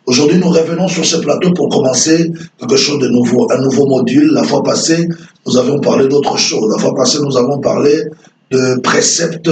Aujourd'hui, nous revenons sur ce plateau pour commencer quelque chose de nouveau, un nouveau module. La fois passée, nous avions parlé d'autre chose. La fois passée, nous avons parlé de préceptes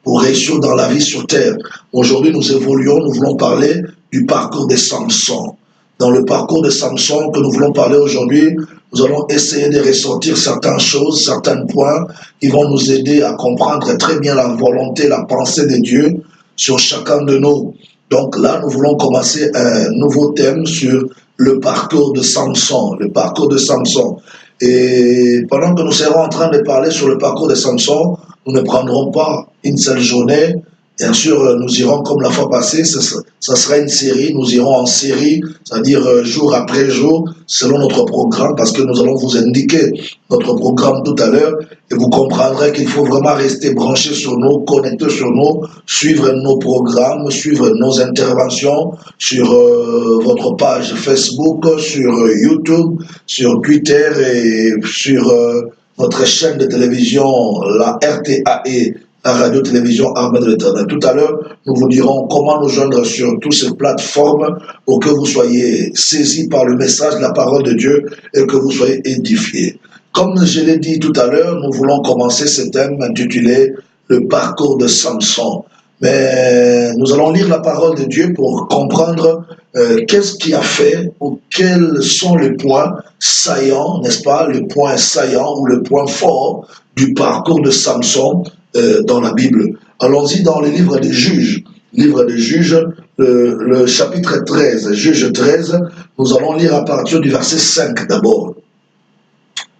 pour réussir dans la vie sur terre. Aujourd'hui, nous évoluons, nous voulons parler du parcours de Samson. Dans le parcours de Samson que nous voulons parler aujourd'hui, nous allons essayer de ressortir certaines choses, certains points qui vont nous aider à comprendre très bien la volonté, la pensée de Dieu sur chacun de nous. Donc là, nous voulons commencer un nouveau thème sur le parcours de Samson, le parcours de Samson. Et pendant que nous serons en train de parler sur le parcours de Samson, nous ne prendrons pas une seule journée. Bien sûr, nous irons comme la fois passée, ça sera une série, nous irons en série, c'est-à-dire jour après jour, selon notre programme, parce que nous allons vous indiquer notre programme tout à l'heure, et vous comprendrez qu'il faut vraiment rester branché sur nous, connecté sur nous, suivre nos programmes, suivre nos interventions sur votre page Facebook, sur YouTube, sur Twitter et sur notre chaîne de télévision, la RTAE, la radio-télévision Armée de l'Éternel. Tout à l'heure, nous vous dirons comment nous joindre sur toutes ces plateformes pour que vous soyez saisis par le message de la parole de Dieu et que vous soyez édifiés. Comme je l'ai dit tout à l'heure, nous voulons commencer ce thème intitulé « Le parcours de Samson ». Mais nous allons lire la parole de Dieu pour comprendre qu'est-ce qui a fait ou quels sont les points saillants, n'est-ce pas, le point saillant ou le point fort du parcours de Samson dans la Bible. Allons-y dans le livre des Juges. Livre des Juges, le chapitre 13, Juges 13, nous allons lire à partir du verset 5 d'abord.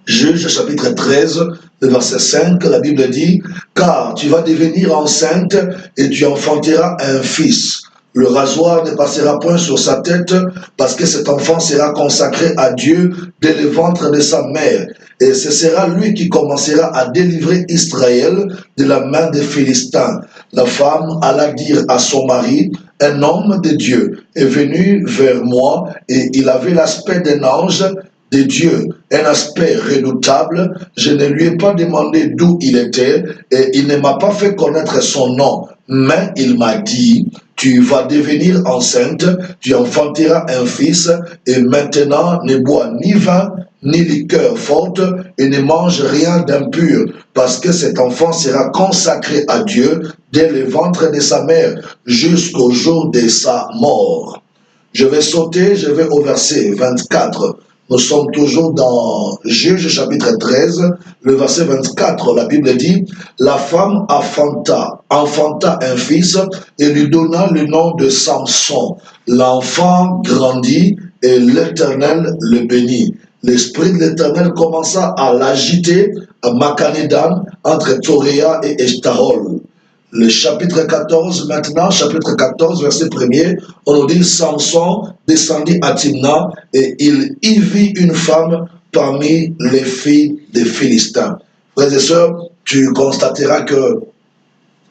Juges chapitre 13, le verset 5, la Bible dit « Car tu vas devenir enceinte et tu enfanteras un fils. Le rasoir ne passera point sur sa tête parce que cet enfant sera consacré à Dieu dès le ventre de sa mère. Et ce sera lui qui commencera à délivrer Israël de la main des Philistins. » La femme alla dire à son mari, « Un homme de Dieu est venu vers moi et il avait l'aspect d'un ange de Dieu, un aspect redoutable. Je ne lui ai pas demandé d'où il était et il ne m'a pas fait connaître son nom. Mais il m'a dit, tu vas devenir enceinte, tu enfanteras un fils et maintenant ne bois ni vin ni liqueur forte et ne mange rien d'impur parce que cet enfant sera consacré à Dieu dès le ventre de sa mère jusqu'au jour de sa mort. » Je vais sauter, je vais au verset 24. Nous sommes toujours dans Juges chapitre 13, le verset 24. La Bible dit, « La femme enfanta un fils et lui donna le nom de Samson. L'enfant grandit et l'Éternel le bénit. L'Esprit de l'Éternel commença à l'agiter à Makanedan entre Toréa et Eshtaol. » Le chapitre 14 maintenant, chapitre 14, verset 1er, on nous dit « Samson descendit à Timna et il y vit une femme parmi les filles des Philistins. » Frères et sœurs, tu constateras que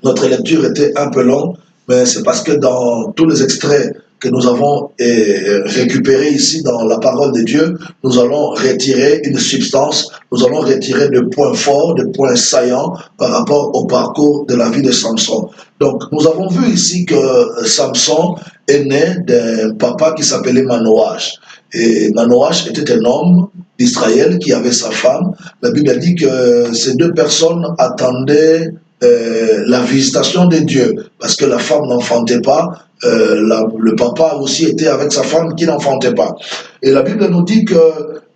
notre lecture était un peu longue, mais c'est parce que dans tous les extraits que nous avons récupérés ici dans la parole de Dieu, nous allons retirer une substance, nous allons retirer des points forts, des points saillants par rapport au parcours de la vie de Samson. Donc, nous avons vu ici que Samson est né d'un papa qui s'appelait Manoach. Et Manoach était un homme d'Israël qui avait sa femme. La Bible dit que ces deux personnes attendaient la visitation de Dieu, parce que la femme n'enfantait pas, le papa aussi était avec sa femme qui n'enfantait pas. Et la Bible nous dit que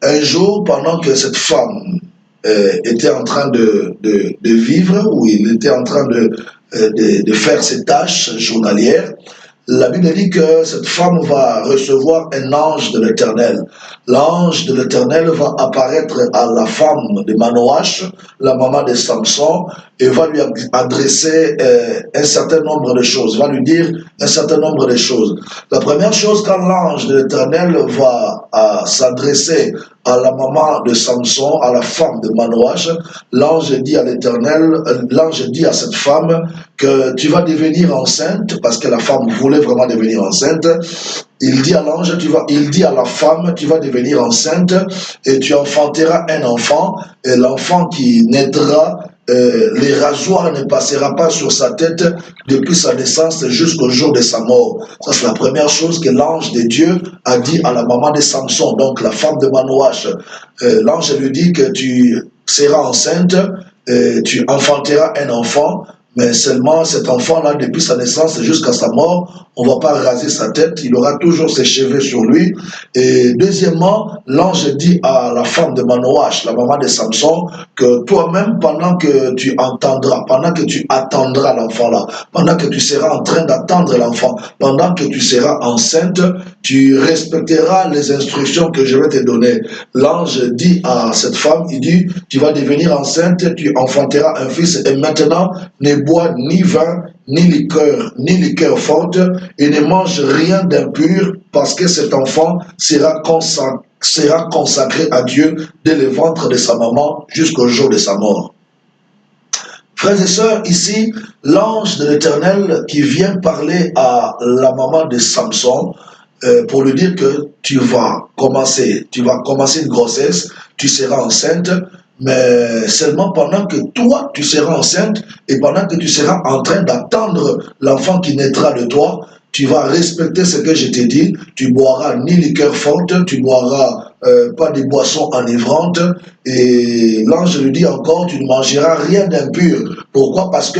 un jour, pendant que cette femme était en train de vivre, ou il était en train de faire ses tâches journalières, la Bible dit que cette femme va recevoir un ange de l'Éternel. L'ange de l'Éternel va apparaître à la femme de Manoach, la maman de Samson, et va lui adresser un certain nombre de choses, va lui dire un certain nombre de choses. La première chose, quand l'ange de l'Éternel va s'adresser à la maman de Samson, à la femme de Manoach, l'ange dit à l'Éternel, l'ange dit à cette femme que tu vas devenir enceinte, parce que la femme voulait vraiment devenir enceinte. Il dit à l'ange, il dit à la femme, tu vas devenir enceinte et tu enfanteras un enfant, et l'enfant qui naîtra les rasoirs ne passera pas sur sa tête depuis sa naissance jusqu'au jour de sa mort. Ça, c'est la première chose que l'ange de Dieu a dit à la maman de Samson, donc la femme de Manoach. L'ange lui dit que tu seras enceinte, tu enfanteras un enfant, mais seulement cet enfant-là, depuis sa naissance jusqu'à sa mort, on ne va pas raser sa tête, il aura toujours ses cheveux sur lui. Et deuxièmement, l'ange dit à la femme de Manoach, la maman de Samson, que toi-même, pendant que tu entendras, pendant que tu attendras l'enfant-là, pendant que tu seras en train d'attendre l'enfant, pendant que tu seras enceinte, tu respecteras les instructions que je vais te donner. L'ange dit à cette femme, il dit, tu vas devenir enceinte, tu enfanteras un fils, et maintenant, ne bois ni vin, ni liqueur forte, et ne mange rien d'impur, parce que cet enfant sera consacré à Dieu dès le ventre de sa maman jusqu'au jour de sa mort. Frères et sœurs, ici, l'ange de l'Éternel qui vient parler à la maman de Samson, pour lui dire que tu vas commencer une grossesse, tu seras enceinte, mais seulement pendant que toi, tu seras enceinte et pendant que tu seras en train d'attendre l'enfant qui naîtra de toi, tu vas respecter ce que je t'ai dit, tu boiras ni liqueur forte, tu boiras pas de boissons enivrantes, et l'ange lui dit encore, tu ne mangeras rien d'impur. Pourquoi? Parce que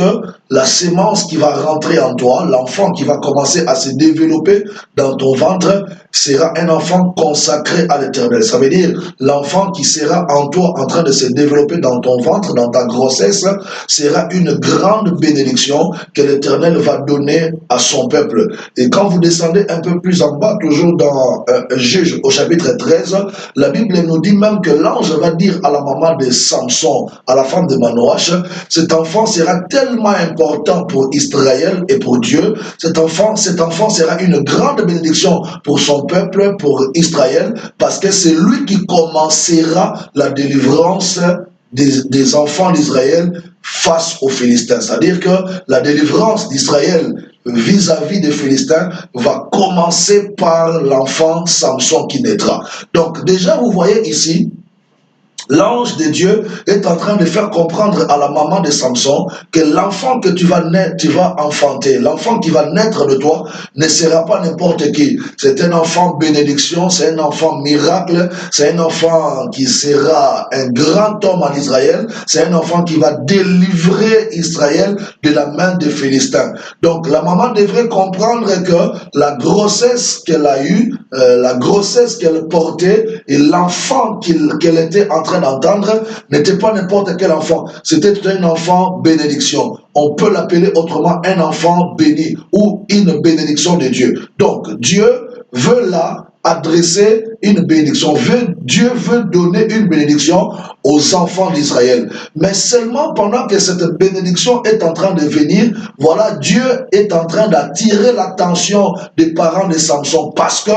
la sémence qui va rentrer en toi, l'enfant qui va commencer à se développer dans ton ventre, sera un enfant consacré à l'Éternel. Ça veut dire, l'enfant qui sera en toi en train de se développer dans ton ventre, dans ta grossesse, sera une grande bénédiction que l'Éternel va donner à son peuple. Et quand vous descendez un peu plus en bas, toujours dans Juge au chapitre 13, la Bible nous dit même que l'ange va dire à la maman de Samson, à la femme de Manoach, cet enfant sera tellement important pour Israël et pour Dieu, cet enfant sera une grande bénédiction pour son peuple, pour Israël, parce que c'est lui qui commencera la délivrance des enfants d'Israël face aux Philistins. C'est-à-dire que la délivrance d'Israël vis-à-vis des Philistins va commencer par l'enfant Samson qui naîtra. Donc déjà, vous voyez ici, l'ange de Dieu est en train de faire comprendre à la maman de Samson que l'enfant que tu vas enfanter, l'enfant qui va naître de toi, ne sera pas n'importe qui. C'est un enfant bénédiction, c'est un enfant miracle, c'est un enfant qui sera un grand homme en Israël, c'est un enfant qui va délivrer Israël de la main des Philistins. Donc la maman devrait comprendre que la grossesse qu'elle a eue, la grossesse qu'elle portait et l'enfant qu'elle était en train d'entendre n'était pas n'importe quel enfant, c'était un enfant bénédiction. On peut l'appeler autrement un enfant béni ou une bénédiction de Dieu. Donc Dieu veut là adresser une bénédiction. Dieu veut donner une bénédiction aux enfants d'Israël. Mais seulement pendant que cette bénédiction est en train de venir, voilà, Dieu est en train d'attirer l'attention des parents de Samson parce que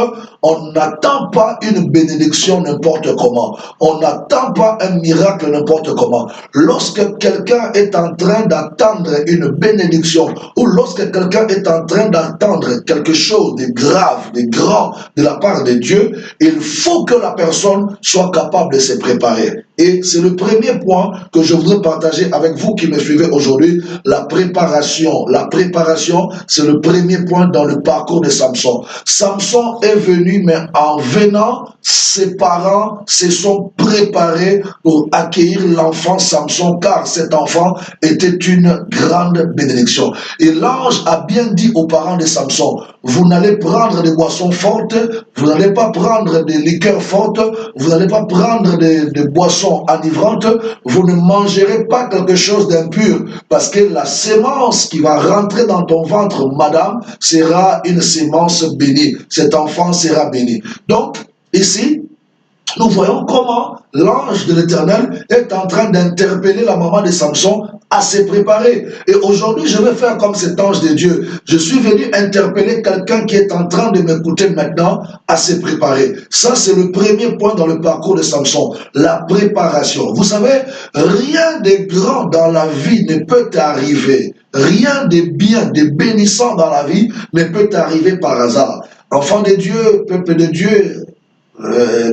on n'attend pas une bénédiction n'importe comment. On n'attend pas un miracle n'importe comment. Lorsque quelqu'un est en train d'attendre une bénédiction ou lorsque quelqu'un est en train d'attendre quelque chose de grave, de grand de la part de Dieu, il faut que la personne soit capable de se préparer. Et c'est le premier point que je voudrais partager avec vous qui me suivez aujourd'hui, la préparation. La préparation, c'est le premier point dans le parcours de Samson. Samson est venu, mais en venant, ses parents se sont préparés pour accueillir l'enfant Samson, car cet enfant était une grande bénédiction. Et l'ange a bien dit aux parents de Samson, vous n'allez prendre des boissons fortes, vous n'allez pas prendre des liqueurs fortes, vous n'allez pas prendre des boissons enivrantes, vous ne mangerez pas quelque chose d'impur, parce que la sémence qui va rentrer dans ton ventre, madame, sera une sémence bénie. Cet enfant sera béni. Donc, ici, nous voyons comment l'ange de l'Éternel est en train d'interpeller la maman de Samson à se préparer. Et aujourd'hui, je vais faire comme cet ange de Dieu. Je suis venu interpeller quelqu'un qui est en train de m'écouter maintenant à se préparer. Ça, c'est le premier point dans le parcours de Samson, la préparation. Vous savez, rien de grand dans la vie ne peut arriver. Rien de bien, de bénissant dans la vie ne peut arriver par hasard. Enfant de Dieu, peuple de Dieu,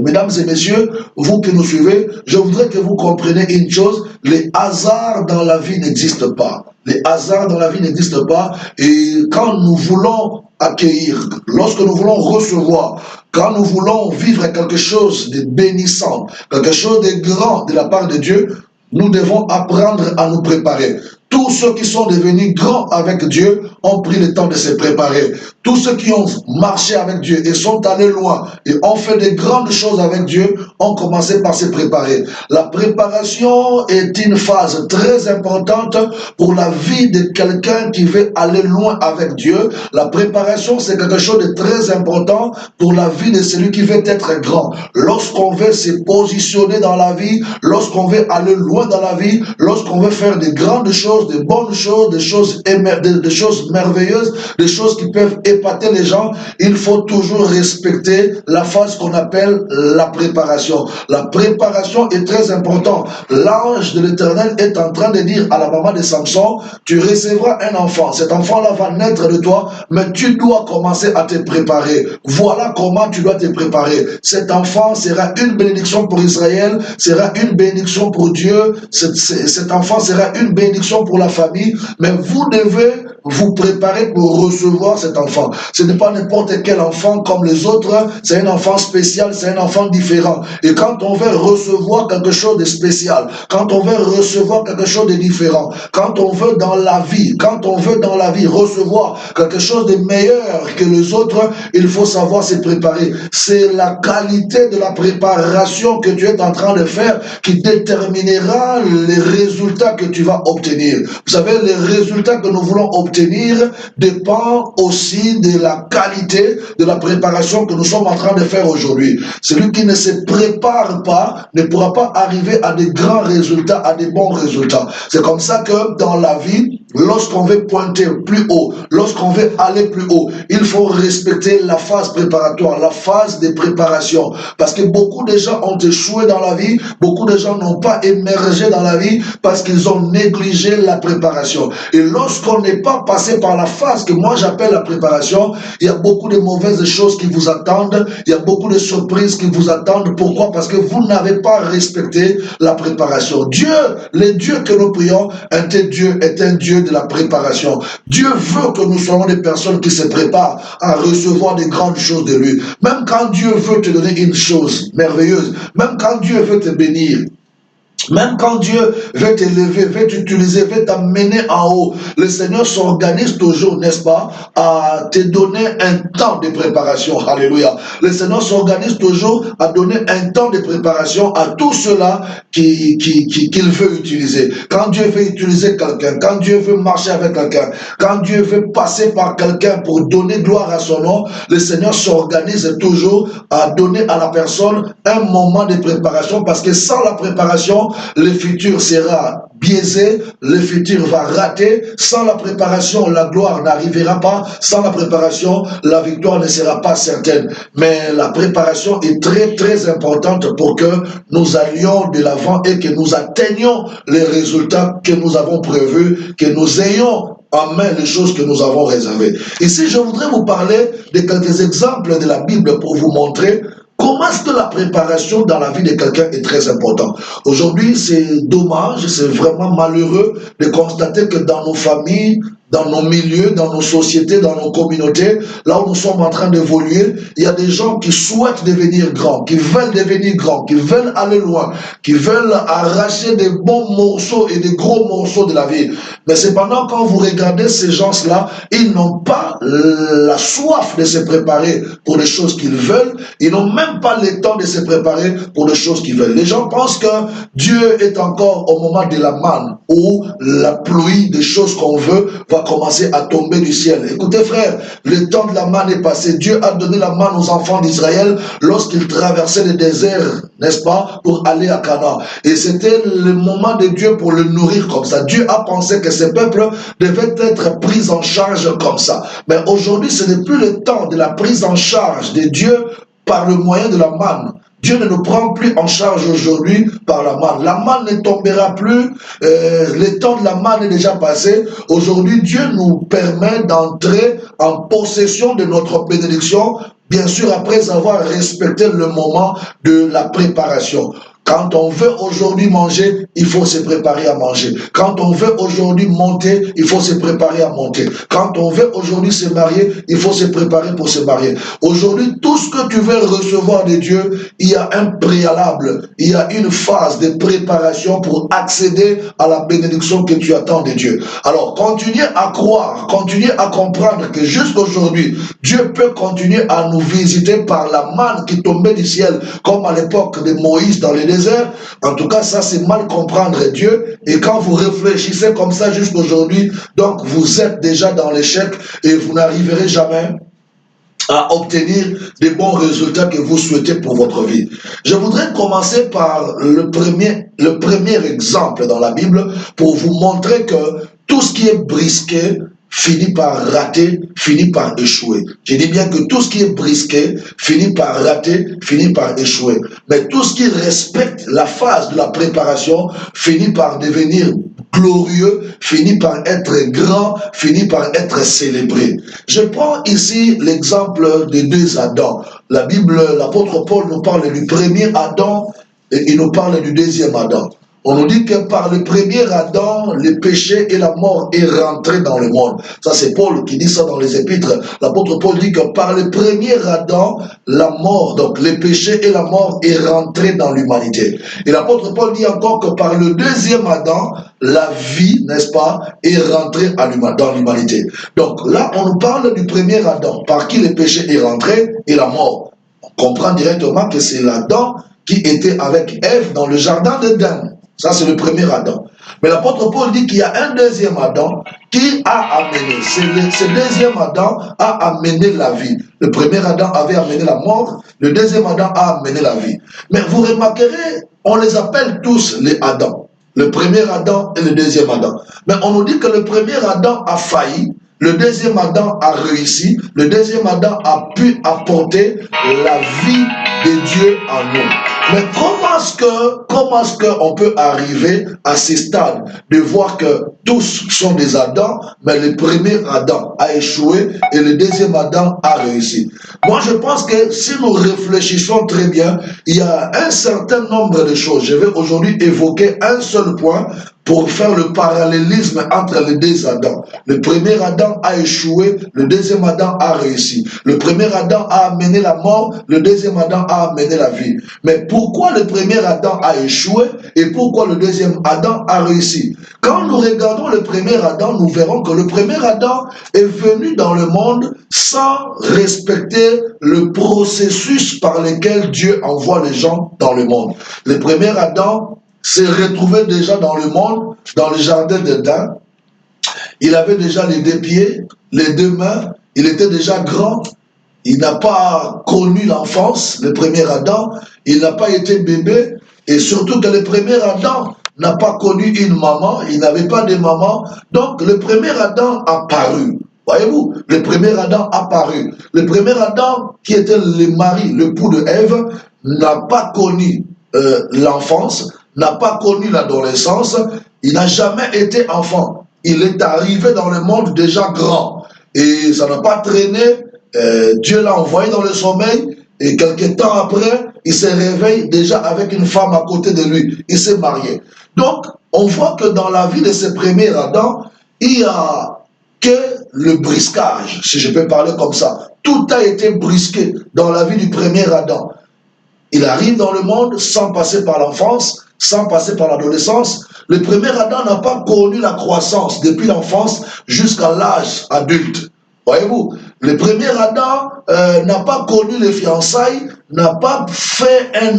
mesdames et messieurs, vous qui nous suivez, je voudrais que vous compreniez une chose, les hasards dans la vie n'existent pas. Les hasards dans la vie n'existent pas. Et quand nous voulons accueillir, lorsque nous voulons recevoir, quand nous voulons vivre quelque chose de bénissant, quelque chose de grand de la part de Dieu, nous devons apprendre à nous préparer. Tous ceux qui sont devenus grands avec Dieu ont pris le temps de se préparer. Tous ceux qui ont marché avec Dieu et sont allés loin et ont fait de grandes choses avec Dieu ont commencé par se préparer. La préparation est une phase très importante pour la vie de quelqu'un qui veut aller loin avec Dieu. La préparation, c'est quelque chose de très important pour la vie de celui qui veut être grand. Lorsqu'on veut se positionner dans la vie, lorsqu'on veut aller loin dans la vie, lorsqu'on veut faire de grandes choses, de bonnes choses, des choses merveilleuses, des choses qui peuvent épater les gens, il faut toujours respecter la phase qu'on appelle la préparation. La préparation est très importante. L'ange de l'Éternel est en train de dire à la maman de Samson, tu recevras un enfant. Cet enfant-là va naître de toi, mais tu dois commencer à te préparer. Voilà comment tu dois te préparer. Cet enfant sera une bénédiction pour Israël, sera une bénédiction pour Dieu. Cet enfant sera une bénédiction pour la famille, mais vous devez vous préparer pour recevoir cet enfant. Ce n'est pas n'importe quel enfant comme les autres, c'est un enfant spécial, c'est un enfant différent. Et quand on veut recevoir quelque chose de spécial, quand on veut recevoir quelque chose de différent, quand on veut dans la vie, recevoir quelque chose de meilleur que les autres, il faut savoir se préparer. C'est la qualité de la préparation que tu es en train de faire qui déterminera les résultats que tu vas obtenir. Vous savez, les résultats que nous voulons obtenir dépendent aussi de la qualité de la préparation que nous sommes en train de faire aujourd'hui. Celui qui ne se prépare pas ne pourra pas arriver à de grands résultats, à de bons résultats. C'est comme ça que dans la vie, lorsqu'on veut pointer plus haut, lorsqu'on veut aller plus haut, il faut respecter la phase préparatoire, la phase de préparation. Parce que beaucoup de gens ont échoué dans la vie, beaucoup de gens n'ont pas émergé dans la vie parce qu'ils ont négligé la préparation. Et lorsqu'on n'est pas passé par la phase que moi j'appelle la préparation, il y a beaucoup de mauvaises choses qui vous attendent, il y a beaucoup de surprises qui vous attendent. Pourquoi? Parce que vous n'avez pas respecté la préparation. Dieu, le Dieu que nous prions, est un Dieu de la préparation. Dieu veut que nous soyons des personnes qui se préparent à recevoir des grandes choses de lui. Même quand Dieu veut te donner une chose merveilleuse, même quand Dieu veut te bénir, même quand Dieu veut t'élever, veut t'utiliser, veut t'amener en haut, le Seigneur s'organise toujours, n'est-ce pas, à te donner un temps de préparation. Alléluia. Le Seigneur s'organise toujours à donner un temps de préparation à tout cela qu'il veut utiliser. Quand Dieu veut utiliser quelqu'un, quand Dieu veut marcher avec quelqu'un, quand Dieu veut passer par quelqu'un pour donner gloire à son nom, le Seigneur s'organise toujours à donner à la personne un moment de préparation, parce que sans la préparation, le futur sera biaisé, le futur va rater. Sans la préparation, la gloire n'arrivera pas. Sans la préparation, la victoire ne sera pas certaine. Mais la préparation est très très importante pour que nous allions de l'avant et que nous atteignions les résultats que nous avons prévus, que nous ayons en main les choses que nous avons réservées. Ici, je voudrais vous parler de quelques exemples de la Bible pour vous montrer comment est-ce que la préparation dans la vie de quelqu'un est très importante. Aujourd'hui, c'est dommage, c'est vraiment malheureux de constater que dans nos familles, dans nos milieux, dans nos sociétés, dans nos communautés, là où nous sommes en train d'évoluer, il y a des gens qui souhaitent devenir grands, qui veulent devenir grands, qui veulent aller loin, qui veulent arracher des bons morceaux et des gros morceaux de la vie. Mais cependant, quand vous regardez ces gens-là, ils n'ont pas la soif de se préparer pour les choses qu'ils veulent, ils n'ont même pas le temps de se préparer pour les choses qu'ils veulent. Les gens pensent que Dieu est encore au moment de la manne, où la pluie des choses qu'on veut va commencer à tomber du ciel. Écoutez frère, le temps de la manne est passé. Dieu a donné la manne aux enfants d'Israël lorsqu'ils traversaient le désert, n'est-ce pas, pour aller à Canaan. Et c'était le moment de Dieu pour le nourrir comme ça. Dieu a pensé que ce peuple devait être pris en charge comme ça. Mais aujourd'hui, ce n'est plus le temps de la prise en charge de Dieu par le moyen de la manne. Dieu ne nous prend plus en charge aujourd'hui par la manne. La manne ne tombera plus. Le temps de la manne est déjà passé. Aujourd'hui, Dieu nous permet d'entrer en possession de notre bénédiction bien sûr après avoir respecté le moment de la préparation. Quand on veut aujourd'hui manger, il faut se préparer à manger. Quand on veut aujourd'hui monter, il faut se préparer à monter. Quand on veut aujourd'hui se marier, il faut se préparer pour se marier. Aujourd'hui, tout ce que tu veux recevoir de Dieu, il y a un préalable, il y a une phase de préparation pour accéder à la bénédiction que tu attends de Dieu. Alors, continuez à croire, continuez à comprendre que jusqu'aujourd'hui, Dieu peut continuer à nous visiter par la manne qui tombait du ciel, comme à l'époque de Moïse dans les désert. En tout cas, ça c'est mal comprendre Dieu. Et quand vous réfléchissez comme ça jusqu'aujourd'hui, donc vous êtes déjà dans l'échec et vous n'arriverez jamais à obtenir des bons résultats que vous souhaitez pour votre vie. Je voudrais commencer par le premier exemple dans la Bible pour vous montrer que tout ce qui est brisqué finit par rater, finit par échouer. Je dis bien que tout ce qui est brisqué finit par rater, finit par échouer. Mais tout ce qui respecte la phase de la préparation finit par devenir glorieux, finit par être grand, finit par être célébré. Je prends ici l'exemple des deux Adams. La Bible, l'apôtre Paul nous parle du premier Adam et il nous parle du deuxième Adam. On nous dit que par le premier Adam, le péché et la mort est rentré dans le monde. Ça, c'est Paul qui dit ça dans les épîtres. L'apôtre Paul dit que par le premier Adam, la mort, donc le péché et la mort est rentré dans l'humanité. Et l'apôtre Paul dit encore que par le deuxième Adam, la vie, n'est-ce pas, est rentrée dans l'humanité. Donc là, on nous parle du premier Adam, par qui le péché est rentré et la mort. On comprend directement que c'est l'Adam qui était avec Ève dans le jardin d'Éden. Ça, c'est le premier Adam. Mais l'apôtre Paul dit qu'il y a un deuxième Adam qui a amené. Ce deuxième Adam a amené la vie. Le premier Adam avait amené la mort. Le deuxième Adam a amené la vie. Mais vous remarquerez, on les appelle tous les Adam. Le premier Adam et le deuxième Adam. Mais on nous dit que le premier Adam a failli. Le deuxième Adam a réussi. Le deuxième Adam a pu apporter la vie de Dieu en nous. Mais comment est-ce qu'on peut arriver à ce stade de voir que tous sont des Adams, mais le premier Adam a échoué et le deuxième Adam a réussi? Moi, je pense que si nous réfléchissons très bien, il y a un certain nombre de choses. Je vais aujourd'hui évoquer un seul point pour faire le parallélisme entre les deux Adams. Le premier Adam a échoué, le deuxième Adam a réussi. Le premier Adam a amené la mort, le deuxième Adam a amené la vie. Mais pourquoi le premier Adam a échoué et pourquoi le deuxième Adam a réussi? Quand nous regardons le premier Adam, nous verrons que le premier Adam est venu dans le monde sans respecter le processus par lequel Dieu envoie les gens dans le monde. Le premier Adam s'est retrouvé déjà dans le monde, dans le jardin d'Éden. Il avait déjà les deux pieds, les deux mains, il était déjà grand. Il n'a pas connu l'enfance, le premier Adam, il n'a pas été bébé, et surtout que le premier Adam n'a pas connu une maman, il n'avait pas de maman, donc le premier Adam a paru. Voyez-vous, le premier Adam a paru. Le premier Adam, qui était le mari, le l'époux de Ève, n'a pas connu l'enfance, n'a pas connu l'adolescence, il n'a jamais été enfant. Il est arrivé dans le monde déjà grand. Et ça n'a pas traîné, Dieu l'a envoyé dans le sommeil, et quelques temps après, il se réveille déjà avec une femme à côté de lui. Il s'est marié. Donc, on voit que dans la vie de ce premier Adam, il n'y a que le briscage, si je peux parler comme ça. Tout a été brisqué dans la vie du premier Adam. Il arrive dans le monde sans passer par l'enfance, sans passer par l'adolescence. Le premier Adam n'a pas connu la croissance depuis l'enfance jusqu'à l'âge adulte. Voyez-vous, le premier Adam n'a pas connu les fiançailles, n'a pas fait un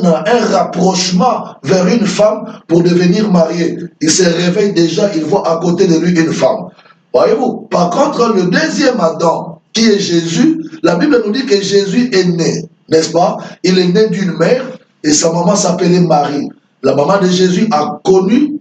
rapprochement vers une femme pour devenir marié. Il se réveille déjà, il voit à côté de lui une femme. Voyez-vous, par contre, le deuxième Adam, qui est Jésus, la Bible nous dit que Jésus est né, n'est-ce pas? Il est né d'une mère et sa maman s'appelait Marie. La maman de Jésus a connu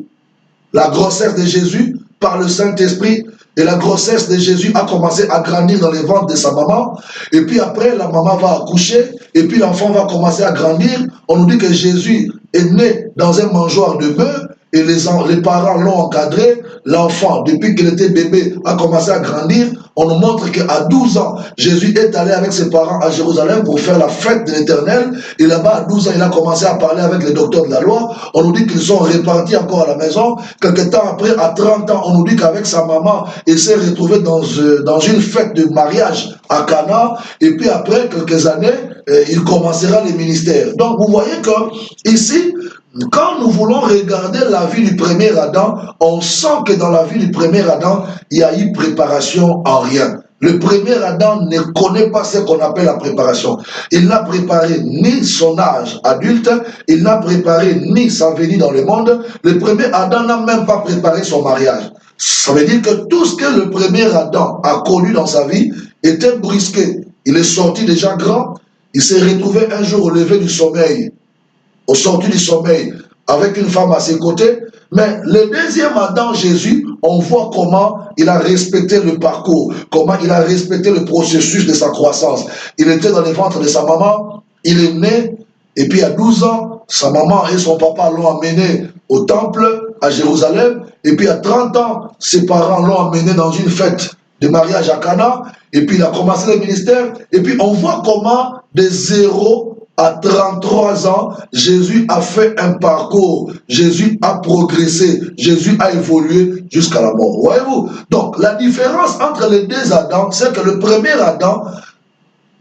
la grossesse de Jésus par le Saint-Esprit. Et la grossesse de Jésus a commencé à grandir dans les ventres de sa maman. Et puis après, la maman va accoucher. Et puis l'enfant va commencer à grandir. On nous dit que Jésus est né dans un mangeoire de bœuf. et les parents l'ont encadré. L'enfant, depuis qu'il était bébé, a commencé à grandir. On nous montre qu'à 12 ans, Jésus est allé avec ses parents à Jérusalem pour faire la fête de l'Éternel. Et là-bas, à 12 ans, il a commencé à parler avec les docteurs de la loi. On nous dit qu'ils sont répartis encore à la maison. Quelque temps après, à 30 ans, on nous dit qu'avec sa maman, il s'est retrouvé dans une fête de mariage à Cana. Et puis après quelques années, il commencera le ministère. Donc vous voyez que ici, quand nous voulons regarder la vie du premier Adam, on sent que dans la vie du premier Adam, il y a eu préparation en rien. Le premier Adam ne connaît pas ce qu'on appelle la préparation. Il n'a préparé ni son âge adulte, il n'a préparé ni sa venue dans le monde. Le premier Adam n'a même pas préparé son mariage. Ça veut dire que tout ce que le premier Adam a connu dans sa vie était brusqué. Il est sorti déjà grand, il s'est retrouvé un jour au lever du sommeil, au sorti du sommeil, avec une femme à ses côtés. Mais le deuxième Adam, Jésus, on voit comment il a respecté le parcours, comment il a respecté le processus de sa croissance. Il était dans le ventre de sa maman, il est né, et puis à 12 ans, sa maman et son papa l'ont amené au temple à Jérusalem, et puis à 30 ans, ses parents l'ont amené dans une fête de mariage à Cana, et puis il a commencé le ministère, et puis on voit comment de 0 à 33 ans, Jésus a fait un parcours, Jésus a progressé, Jésus a évolué jusqu'à la mort. Voyez-vous? Donc la différence entre les deux Adams, c'est que le premier Adam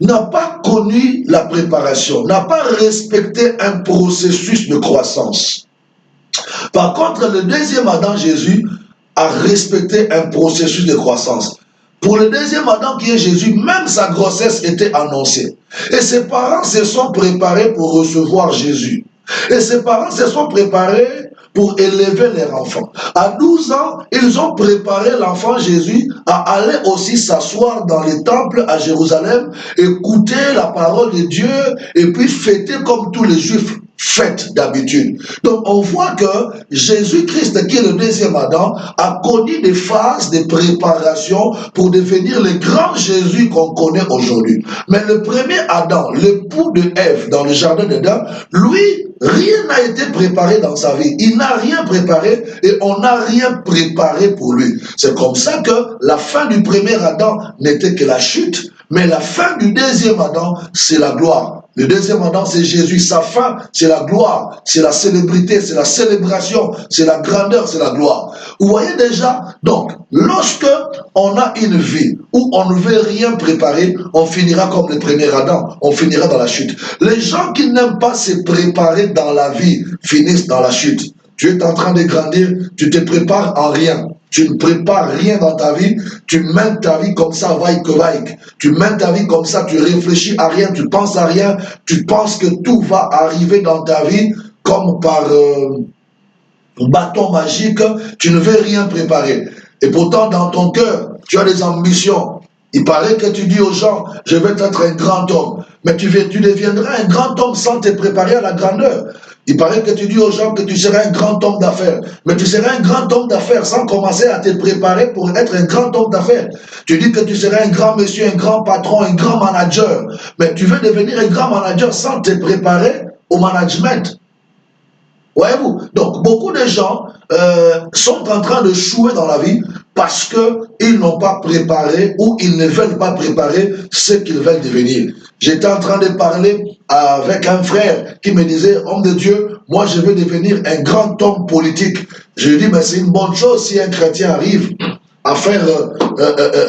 n'a pas connu la préparation, n'a pas respecté un processus de croissance. Par contre, le deuxième Adam, Jésus, a respecté un processus de croissance. Pour le deuxième Adam qui est Jésus, même sa grossesse était annoncée. Et ses parents se sont préparés pour recevoir Jésus. Et ses parents se sont préparés pour élever leur enfant. À 12 ans, ils ont préparé l'enfant Jésus à aller aussi s'asseoir dans les temples à Jérusalem, écouter la parole de Dieu et puis fêter comme tous les Juifs fêtent d'habitude. Donc on voit que Jésus-Christ, qui est le deuxième Adam, a connu des phases de préparation pour devenir le grand Jésus qu'on connaît aujourd'hui. Mais le premier Adam, l'époux de Ève dans le jardin d'Éden, lui, rien n'a été préparé dans sa vie. Il n'a rien préparé et on n'a rien préparé pour lui. C'est comme ça que la fin du premier Adam n'était que la chute, mais la fin du deuxième Adam, c'est la gloire. Le deuxième Adam, c'est Jésus. Sa fin, c'est la gloire, c'est la célébrité, c'est la célébration, c'est la grandeur, c'est la gloire. Vous voyez déjà, donc, lorsque on a une vie où on ne veut rien préparer, on finira comme le premier Adam, on finira dans la chute. Les gens qui n'aiment pas se préparer dans la vie finissent dans la chute. Tu es en train de grandir, tu te prépares en rien. Tu ne prépares rien dans ta vie, tu mènes ta vie comme ça, vaille que vaille. Tu mènes ta vie comme ça, tu réfléchis à rien, tu penses à rien, tu penses que tout va arriver dans ta vie comme par bâton magique, tu ne veux rien préparer. Et pourtant, dans ton cœur, tu as des ambitions. Il paraît que tu dis aux gens, je vais être un grand homme. Mais tu deviendras un grand homme sans te préparer à la grandeur. Il paraît que tu dis aux gens que tu seras un grand homme d'affaires. Mais tu seras un grand homme d'affaires sans commencer à te préparer pour être un grand homme d'affaires. Tu dis que tu seras un grand monsieur, un grand patron, un grand manager. Mais tu veux devenir un grand manager sans te préparer au management. Voyez-vous? Donc, beaucoup de gens sont en train de chouer dans la vie parce qu'ils n'ont pas préparé ou ils ne veulent pas préparer ce qu'ils veulent devenir. J'étais en train de parler avec un frère qui me disait, homme de Dieu, moi je veux devenir un grand homme politique. Je lui dis, mais c'est une bonne chose si un chrétien arrive à faire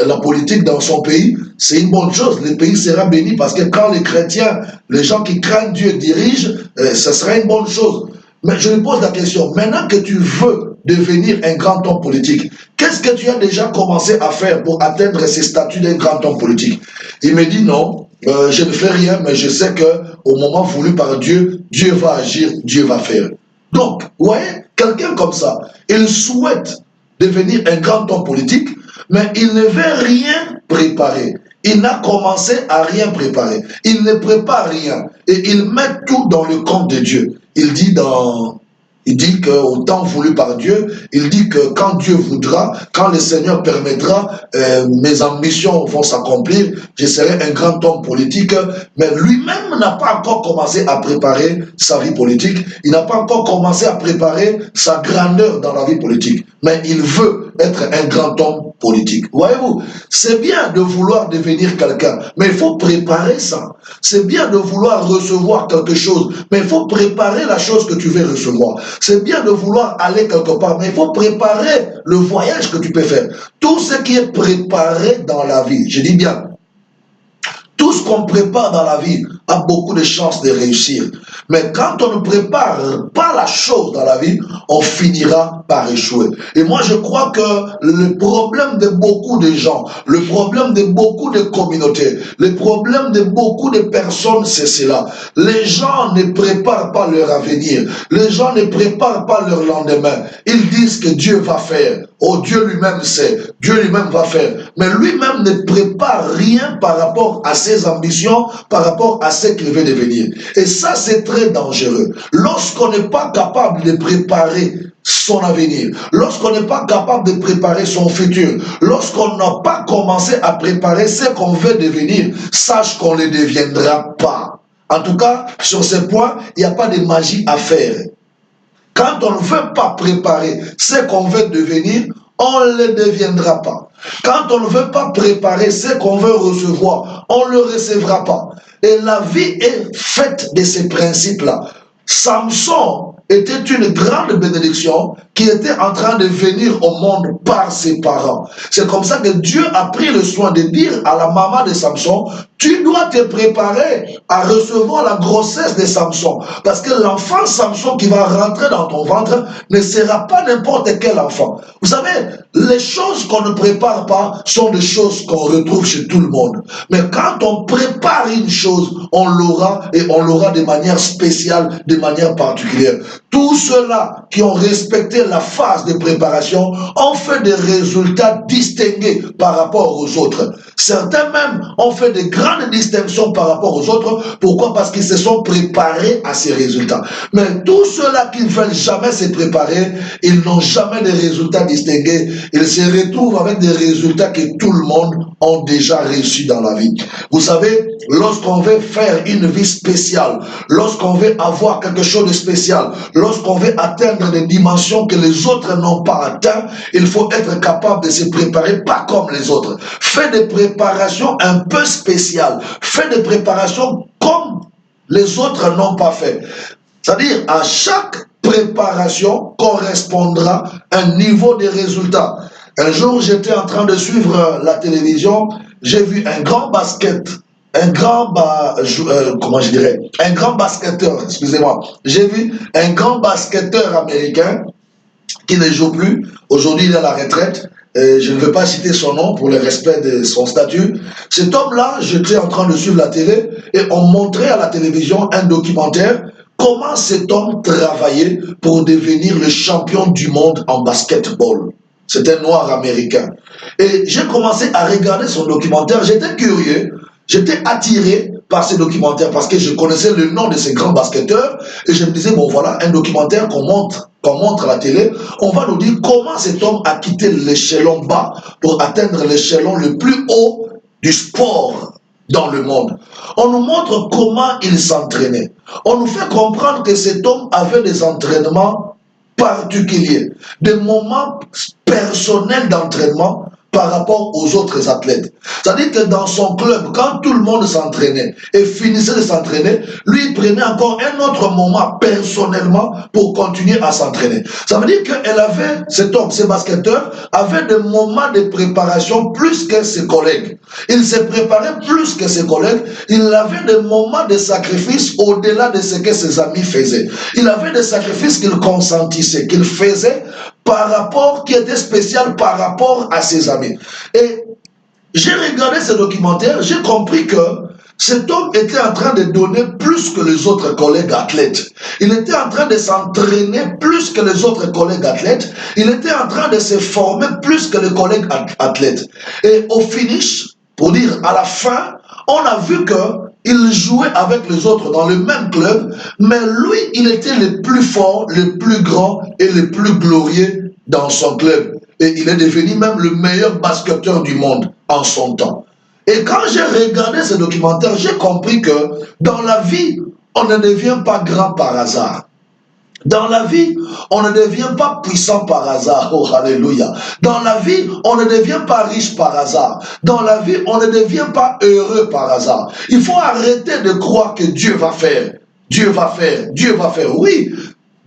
la politique dans son pays, c'est une bonne chose. Le pays sera béni parce que quand les chrétiens, les gens qui craignent Dieu dirigent, ce sera une bonne chose. Mais je lui pose la question, maintenant que tu veux devenir un grand homme politique, qu'est-ce que tu as déjà commencé à faire pour atteindre ces statuts d'un grand homme politique? Il me dit non, je ne fais rien, mais je sais qu'au moment voulu par Dieu, Dieu va agir, Dieu va faire. Donc, vous voyez, quelqu'un comme ça, il souhaite devenir un grand homme politique, mais il ne veut rien préparer. Il n'a commencé à rien préparer. Il ne prépare rien. Et il met tout dans le compte de Dieu. Il dit dans Il dit qu'au temps voulu par Dieu, il dit que quand Dieu voudra, quand le Seigneur permettra, mes ambitions vont s'accomplir, je serai un grand homme politique, mais lui-même n'a pas encore commencé à préparer sa vie politique, il n'a pas encore commencé à préparer sa grandeur dans la vie politique, mais il veut être un grand homme politique. Voyez-vous, c'est bien de vouloir devenir quelqu'un, mais il faut préparer ça. C'est bien de vouloir recevoir quelque chose, mais il faut préparer la chose que tu veux recevoir. C'est bien de vouloir aller quelque part, mais il faut préparer le voyage que tu peux faire. Tout ce qui est préparé dans la vie, je dis bien, tout ce qu'on prépare dans la vie a beaucoup de chances de réussir. Mais quand on ne prépare pas la chose dans la vie, on finira par échouer. Et moi, je crois que le problème de beaucoup de gens, le problème de beaucoup de communautés, le problème de beaucoup de personnes, c'est cela. Les gens ne préparent pas leur avenir. Les gens ne préparent pas leur lendemain. Ils disent que Dieu va faire. Oh, Dieu lui-même sait. Dieu lui-même va faire. Mais lui-même ne prépare rien par rapport à ses ambitions, par rapport à ce qu'il veut devenir. Et ça, c'est très dangereux. Lorsqu'on n'est pas capable de préparer son avenir, lorsqu'on n'est pas capable de préparer son futur, lorsqu'on n'a pas commencé à préparer ce qu'on veut devenir, sache qu'on ne deviendra pas. En tout cas, sur ce point, il n'y a pas de magie à faire. Quand on ne veut pas préparer ce qu'on veut devenir, on ne le deviendra pas. Quand on ne veut pas préparer ce qu'on veut recevoir, on ne le recevra pas. Et la vie est faite de ces principes-là. Samson était une grande bénédiction qui était en train de venir au monde par ses parents. C'est comme ça que Dieu a pris le soin de dire à la maman de Samson, tu dois te préparer à recevoir la grossesse de Samson. Parce que l'enfant Samson qui va rentrer dans ton ventre ne sera pas n'importe quel enfant. Vous savez, les choses qu'on ne prépare pas sont des choses qu'on retrouve chez tout le monde. Mais quand on prépare une chose, on l'aura et on l'aura de manière spéciale, de manière particulière. Tous ceux-là qui ont respecté la phase de préparation ont fait des résultats distingués par rapport aux autres. Certains même ont fait de grandes distinctions par rapport aux autres. Pourquoi? Parce qu'ils se sont préparés à ces résultats. Mais tous ceux-là qui ne veulent jamais se préparer, ils n'ont jamais de résultats distingués. Ils se retrouvent avec des résultats que tout le monde a déjà réussi dans la vie. Vous savez, lorsqu'on veut faire une vie spéciale, lorsqu'on veut avoir quelque chose de spécial, lorsqu'on veut atteindre des dimensions que les autres n'ont pas atteint, il faut être capable de se préparer pas comme les autres. Fais des préparations un peu spéciales. Fais des préparations comme les autres n'ont pas fait. C'est-à-dire, à chaque préparation correspondra un niveau de résultat. Un jour, j'étais en train de suivre la télévision, j'ai vu un grand basket, un grand basketteur, excusez-moi. J'ai vu un grand basketteur américain qui ne joue plus. Aujourd'hui, il est à la retraite. Je ne veux pas citer son nom pour le respect de son statut. Cet homme-là, j'étais en train de suivre la télé et on montrait à la télévision un documentaire comment cet homme travaillait pour devenir le champion du monde en basketball. C'est un noir américain. Et j'ai commencé à regarder son documentaire. J'étais curieux, j'étais attiré par ce documentaire parce que je connaissais le nom de ces grands basketteurs et je me disais, bon voilà, un documentaire qu'on montre à la télé, on va nous dire comment cet homme a quitté l'échelon bas pour atteindre l'échelon le plus haut du sport dans le monde. On nous montre comment il s'entraînait. On nous fait comprendre que cet homme avait des entraînements particuliers, des moments personnels d'entraînement par rapport aux autres athlètes. C'est-à-dire que dans son club, quand tout le monde s'entraînait et finissait de s'entraîner, lui il prenait encore un autre moment personnellement pour continuer à s'entraîner. Ça veut dire qu'elle avait, cet homme, ce basketteur, avait des moments de préparation plus que ses collègues. Il se préparait plus que ses collègues. Il avait des moments de sacrifice au-delà de ce que ses amis faisaient. Il avait des sacrifices qu'il consentissait, qu'il faisait par rapport, qui était spécial par rapport à ses amis. Et j'ai regardé ce documentaire, j'ai compris que cet homme était en train de donner plus que les autres collègues athlètes. Il était en train de s'entraîner plus que les autres collègues athlètes. Il était en train de se former plus que les collègues athlètes. Et au finish, pour dire à la fin, on a vu que il jouait avec les autres dans le même club, mais lui, il était le plus fort, le plus grand et le plus glorieux dans son club. Et il est devenu même le meilleur basketteur du monde en son temps. Et quand j'ai regardé ce documentaire, j'ai compris que dans la vie, on ne devient pas grand par hasard. Dans la vie, on ne devient pas puissant par hasard. Oh, alléluia. Dans la vie, on ne devient pas riche par hasard. Dans la vie, on ne devient pas heureux par hasard. Il faut arrêter de croire que Dieu va faire. Dieu va faire. Dieu va faire. Oui,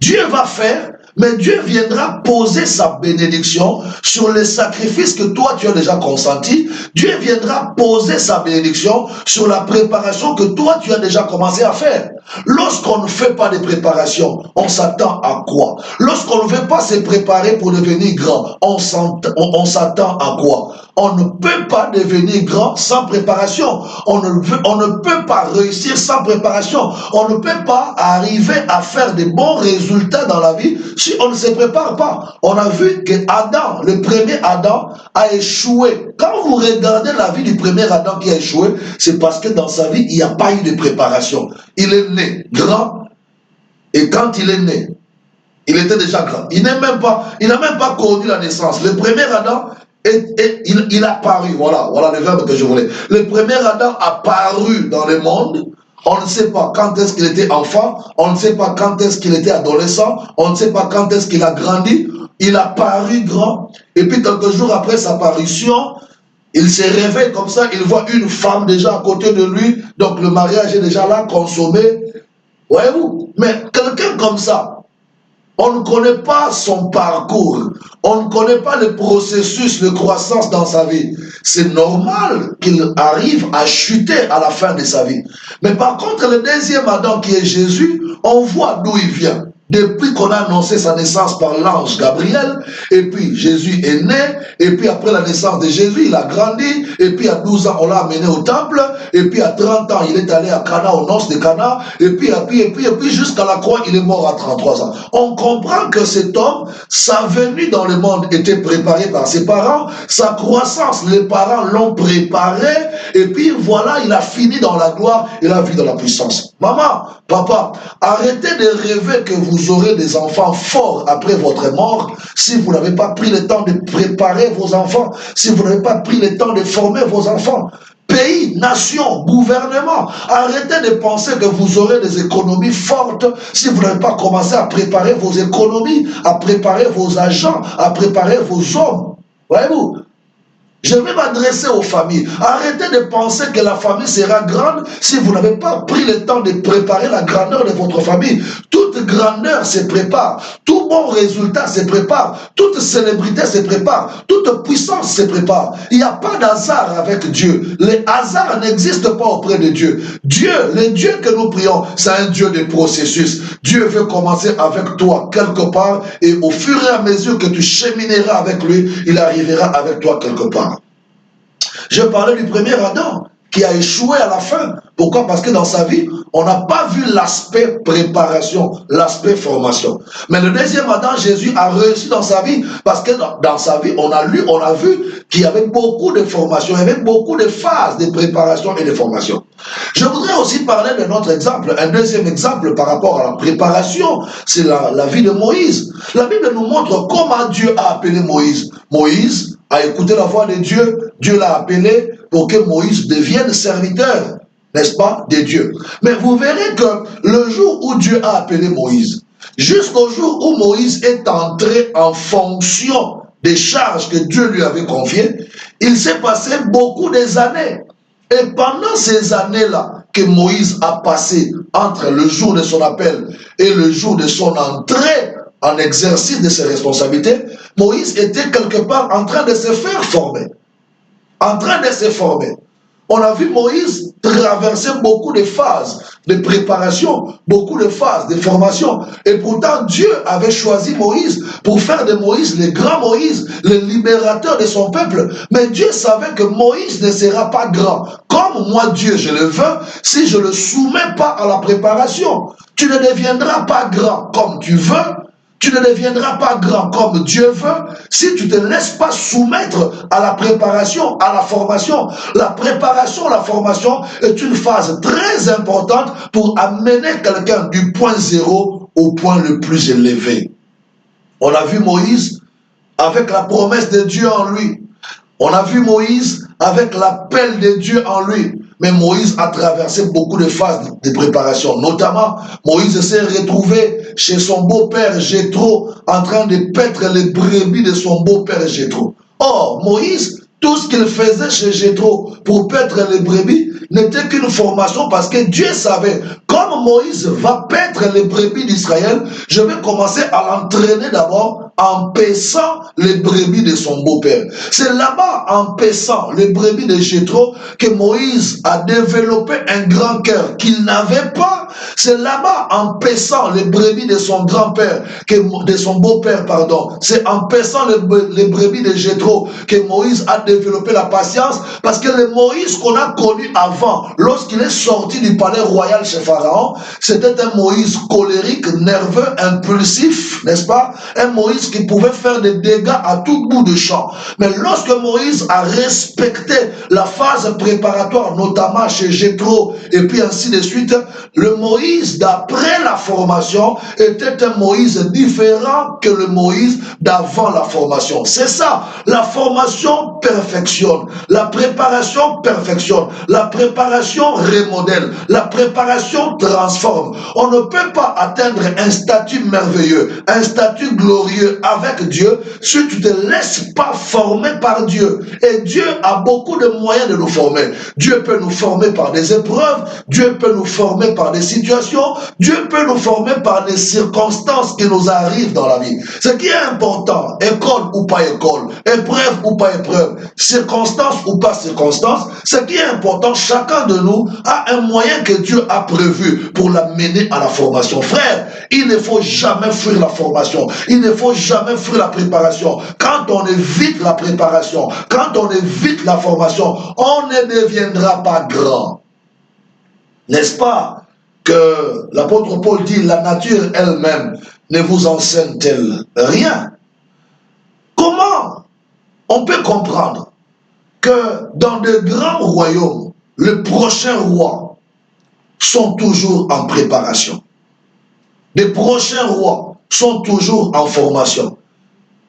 Dieu va faire. Mais Dieu viendra poser sa bénédiction sur les sacrifices que toi tu as déjà consentis. Dieu viendra poser sa bénédiction sur la préparation que toi tu as déjà commencé à faire. Lorsqu'on ne fait pas de préparation, on s'attend à quoi? Lorsqu'on ne veut pas se préparer pour devenir grand, on s'attend à quoi? On ne peut pas devenir grand sans préparation. On ne peut pas réussir sans préparation. On ne peut pas arriver à faire de bons résultats dans la vie si on ne se prépare pas. On a vu que Adam, le premier Adam, a échoué. Quand vous regardez la vie du premier Adam qui a échoué, c'est parce que dans sa vie, il n'y a pas eu de préparation. Il est né grand, et quand il est né, il était déjà grand. Il n'a même pas connu la naissance. Le premier Adam, il a paru, voilà le verbe que je voulais. Le premier Adam a paru dans le monde. On ne sait pas quand est-ce qu'il était enfant, on ne sait pas quand est-ce qu'il était adolescent, on ne sait pas quand est-ce qu'il a grandi. Il a paru grand, et puis quelques jours après sa parution, il se réveille comme ça, il voit une femme déjà à côté de lui, donc le mariage est déjà là, consommé. Voyez-vous? Mais quelqu'un comme ça, on ne connaît pas son parcours, on ne connaît pas le processus de croissance dans sa vie. C'est normal qu'il arrive à chuter à la fin de sa vie. Mais par contre, le deuxième Adam qui est Jésus, on voit d'où il vient. Depuis qu'on a annoncé sa naissance par l'ange Gabriel, et puis Jésus est né, et puis après la naissance de Jésus, il a grandi, et puis à 12 ans, on l'a amené au temple, et puis à 30 ans, il est allé à Cana, aux noces de Cana, et puis jusqu'à la croix, il est mort à 33 ans. On comprend que cet homme, sa venue dans le monde était préparée par ses parents, sa croissance, les parents l'ont préparé, et puis voilà, il a fini dans la gloire, il a vu dans la puissance. Maman, papa, arrêtez de rêver que vous aurez des enfants forts après votre mort si vous n'avez pas pris le temps de préparer vos enfants, si vous n'avez pas pris le temps de former vos enfants. Pays, nation, gouvernement, arrêtez de penser que vous aurez des économies fortes si vous n'avez pas commencé à préparer vos économies, à préparer vos agents, à préparer vos hommes. Voyez-vous? Je vais m'adresser aux familles. Arrêtez de penser que la famille sera grande si vous n'avez pas pris le temps de préparer la grandeur de votre famille. Toute grandeur se prépare. Tout bon résultat se prépare. Toute célébrité se prépare. Toute puissance se prépare. Il n'y a pas d'hasard avec Dieu. Les hasards n'existent pas auprès de Dieu. Dieu, le Dieu que nous prions, c'est un Dieu de processus. Dieu veut commencer avec toi quelque part et au fur et à mesure que tu chemineras avec lui, il arrivera avec toi quelque part. Je parlais du premier Adam qui a échoué à la fin. Pourquoi? Parce que dans sa vie, on n'a pas vu l'aspect préparation, l'aspect formation. Mais le deuxième Adam, Jésus, a réussi dans sa vie parce que dans sa vie, on a vu qu'il y avait beaucoup de formation, il y avait beaucoup de phases de préparation et de formation. Je voudrais aussi parler d'un autre exemple, un deuxième exemple par rapport à la préparation, c'est la vie de Moïse. La Bible nous montre comment Dieu a appelé Moïse. Moïse a écouté la voix de Dieu, Dieu l'a appelé pour que Moïse devienne serviteur, n'est-ce pas, de Dieu. Mais vous verrez que le jour où Dieu a appelé Moïse, jusqu'au jour où Moïse est entré en fonction des charges que Dieu lui avait confiées, il s'est passé beaucoup d'années. Et pendant ces années-là que Moïse a passé entre le jour de son appel et le jour de son entrée en exercice de ses responsabilités, Moïse était quelque part en train de se faire former. En train de se former. On a vu Moïse traverser beaucoup de phases de préparation, beaucoup de phases de formation. Et pourtant, Dieu avait choisi Moïse pour faire de Moïse le grand Moïse, le libérateur de son peuple. Mais Dieu savait que Moïse ne sera pas grand. Comme moi, Dieu, je le veux, si je ne le soumets pas à la préparation. Tu ne deviendras pas grand comme tu veux Tu ne deviendras pas grand comme Dieu veut si tu ne te laisses pas soumettre à la préparation, à la formation. La préparation, la formation est une phase très importante pour amener quelqu'un du point zéro au point le plus élevé. On a vu Moïse avec la promesse de Dieu en lui. On a vu Moïse avec l'appel de Dieu en lui. Mais Moïse a traversé beaucoup de phases de préparation. Notamment, Moïse s'est retrouvé chez son beau-père Jéthro en train de paître les brebis de son beau-père Jéthro. Or, Moïse, tout ce qu'il faisait chez Jéthro pour paître les brebis n'était qu'une formation parce que Dieu savait, comme Moïse va paître les brebis d'Israël, je vais commencer à l'entraîner d'abord en paissant les brebis de son beau-père. C'est là-bas, en paissant les brebis de Jéthro, que Moïse a développé un grand cœur qu'il n'avait pas. C'est là-bas, en paissant les brebis de son grand-père, de son beau-père, pardon. C'est en paissant les brebis de Jéthro que Moïse a développé la patience, parce que le Moïse qu'on a connu avant, lorsqu'il est sorti du palais royal chez Pharaon, c'était un Moïse colérique, nerveux, impulsif, n'est-ce pas? Un Moïse qui pouvait faire des dégâts à tout bout de champ. Mais lorsque Moïse a respecté la phase préparatoire, notamment chez Jéthro, et puis ainsi de suite, le Moïse d'après la formation était un Moïse différent que le Moïse d'avant la formation. C'est ça, la formation perfectionne, la préparation perfectionne, la préparation remodèle, la préparation transforme. On ne peut pas atteindre un statut merveilleux, un statut glorieux avec Dieu si tu ne te laisses pas former par Dieu. Et Dieu a beaucoup de moyens de nous former. Dieu peut nous former par des épreuves, Dieu peut nous former par des situations, Dieu peut nous former par des circonstances qui nous arrivent dans la vie. Ce qui est important, école ou pas école, épreuve ou pas épreuve, circonstance ou pas circonstance, ce qui est important, chacun de nous a un moyen que Dieu a prévu pour l'amener à la formation. Frère, il ne faut jamais fuir la formation. Il ne faut jamais fuir la préparation. Quand on évite la préparation, quand on évite la formation, on ne deviendra pas grand. N'est-ce pas que l'apôtre Paul dit, la nature elle-même ne vous enseigne-t-elle rien? Comment on peut comprendre que dans de grands royaumes, les prochains rois sont toujours en préparation? Les prochains rois sont toujours en formation.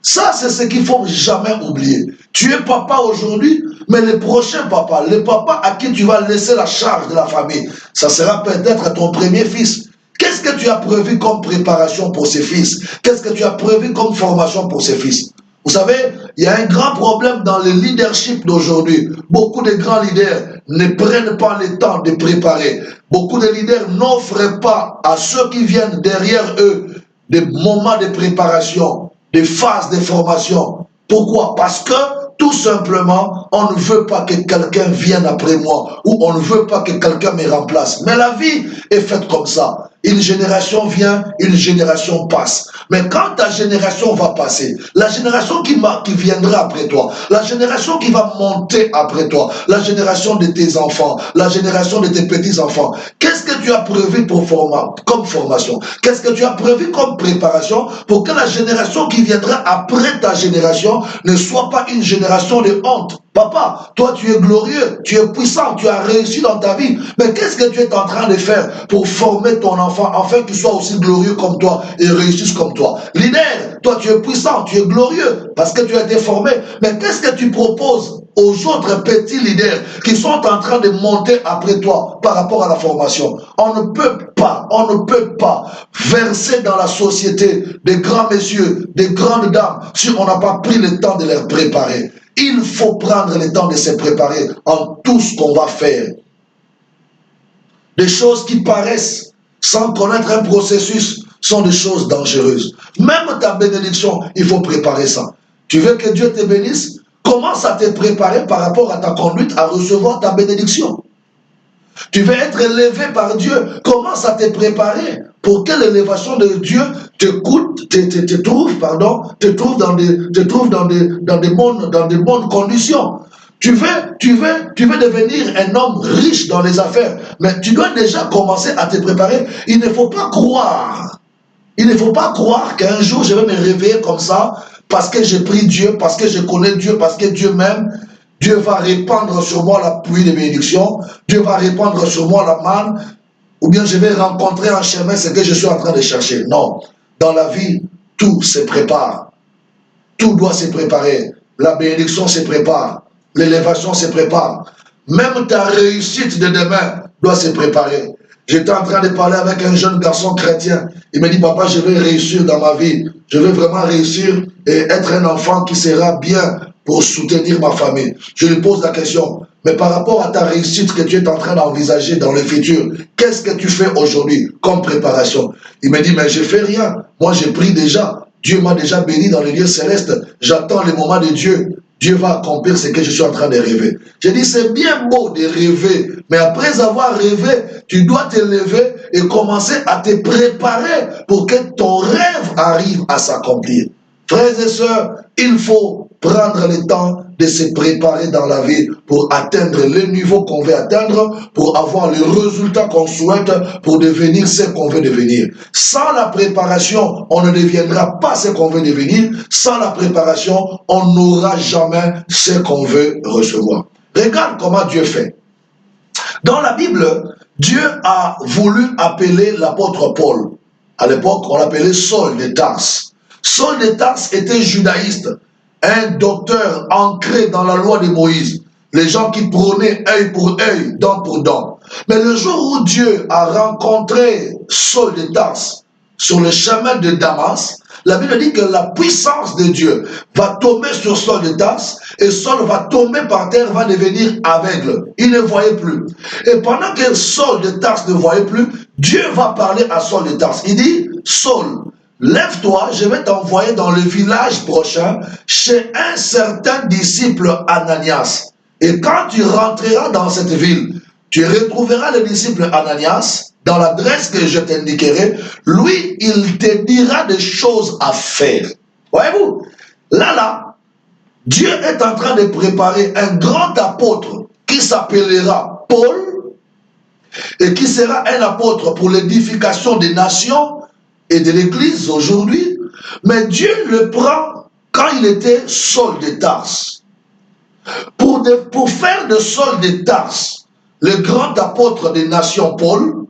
Ça, c'est ce qu'il ne faut jamais oublier. Tu es papa aujourd'hui, mais le prochain papa, le papa à qui tu vas laisser la charge de la famille, ça sera peut-être ton premier fils. Qu'est-ce que tu as prévu comme préparation pour ces fils? Qu'est-ce que tu as prévu comme formation pour ces fils? Vous savez, il y a un grand problème dans le leadership d'aujourd'hui. Beaucoup de grands leaders ne prennent pas le temps de préparer. Beaucoup de leaders n'offrent pas à ceux qui viennent derrière eux des moments de préparation, des phases de formation. Pourquoi? Parce que tout simplement, on ne veut pas que quelqu'un vienne après moi ou on ne veut pas que quelqu'un me remplace. Mais la vie est faite comme ça. Une génération vient, une génération passe. Mais quand ta génération va passer, la génération qui viendra après toi, la génération qui va monter après toi, la génération de tes enfants, la génération de tes petits-enfants, qu'est-ce que tu as prévu comme formation? Qu'est-ce que tu as prévu comme préparation pour que la génération qui viendra après ta génération ne soit pas une génération de honte? Papa, toi tu es glorieux, tu es puissant, tu as réussi dans ta vie. Mais qu'est-ce que tu es en train de faire pour former ton enfant afin qu'il soit aussi glorieux comme toi et réussisse comme toi? Leader, toi tu es puissant, tu es glorieux parce que tu as été formé. Mais qu'est-ce que tu proposes aux autres petits leaders qui sont en train de monter après toi par rapport à la formation? On ne peut pas verser dans la société des grands messieurs, des grandes dames si on n'a pas pris le temps de les préparer. Il faut prendre le temps de se préparer en tout ce qu'on va faire. Des choses qui paraissent sans connaître un processus sont des choses dangereuses. Même ta bénédiction, il faut préparer ça. Tu veux que Dieu te bénisse? Commence à te préparer par rapport à ta conduite à recevoir ta bénédiction. Tu veux être élevé par Dieu, commence à te préparer pour que l'élévation de Dieu te trouve dans des bonnes conditions. Tu veux devenir un homme riche dans les affaires, mais tu dois déjà commencer à te préparer. Il ne faut pas croire Il ne faut pas croire qu'un jour je vais me réveiller comme ça, parce que j'ai pris Dieu, parce que je connais Dieu, parce que Dieu m'aime. Dieu va répandre sur moi la pluie de bénédiction, Dieu va répandre sur moi la manne, ou bien je vais rencontrer en chemin ce que je suis en train de chercher. Non, dans la vie, tout se prépare. Tout doit se préparer. La bénédiction se prépare. L'élévation se prépare. Même ta réussite de demain doit se préparer. J'étais en train de parler avec un jeune garçon chrétien. Il me dit, papa, je vais réussir dans ma vie. Je vais vraiment réussir et être un enfant qui sera bien pour soutenir ma famille. Je lui pose la question, mais par rapport à ta réussite que tu es en train d'envisager dans le futur, qu'est-ce que tu fais aujourd'hui comme préparation? Il me dit, mais je ne fais rien. Moi, j'ai pris déjà. Dieu m'a déjà béni dans les lieux célestes. J'attends le moment de Dieu. Dieu va accomplir ce que je suis en train de rêver. J'ai dit, c'est bien beau de rêver, mais après avoir rêvé, tu dois te lever et commencer à te préparer pour que ton rêve arrive à s'accomplir. Frères et sœurs, il faut prendre le temps de se préparer dans la vie pour atteindre le niveau qu'on veut atteindre, pour avoir le résultat qu'on souhaite, pour devenir ce qu'on veut devenir. Sans la préparation, on ne deviendra pas ce qu'on veut devenir. Sans la préparation, on n'aura jamais ce qu'on veut recevoir. Regarde comment Dieu fait. Dans la Bible, Dieu a voulu appeler l'apôtre Paul. À l'époque, on l'appelait Saul de Tarse. Saul de Tarse était judaïste, un docteur ancré dans la loi de Moïse. Les gens qui prônaient œil pour œil, dent pour dent. Mais le jour où Dieu a rencontré Saul de Tarse sur le chemin de Damas, la Bible dit que la puissance de Dieu va tomber sur Saul de Tarse et Saul va tomber par terre, va devenir aveugle. Il ne voyait plus. Et pendant que Saul de Tarse ne voyait plus, Dieu va parler à Saul de Tarse. Il dit, Saul, lève-toi, je vais t'envoyer dans le village prochain chez un certain disciple Ananias. Et quand tu rentreras dans cette ville, tu retrouveras le disciple Ananias dans l'adresse que je t'indiquerai. Lui, il te dira des choses à faire. Voyez-vous, là, Dieu est en train de préparer un grand apôtre qui s'appellera Paul et qui sera un apôtre pour l'édification des nations et de l'Église aujourd'hui, mais Dieu le prend quand il était Saul de Tarse. Pour faire de Saul de Tarse le grand apôtre des nations Paul,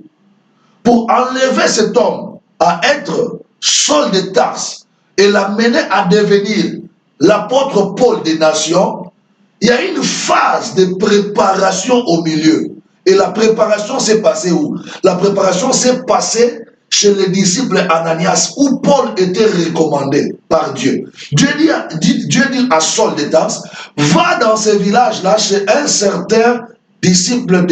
pour enlever cet homme à être Saul de Tarse et l'amener à devenir l'apôtre Paul des nations, il y a une phase de préparation au milieu. Et la préparation s'est passée où? La préparation s'est passée chez les disciples Ananias, où Paul était recommandé par Dieu. Dieu dit à Saul de Tarse, va dans ce village-là chez un certain disciple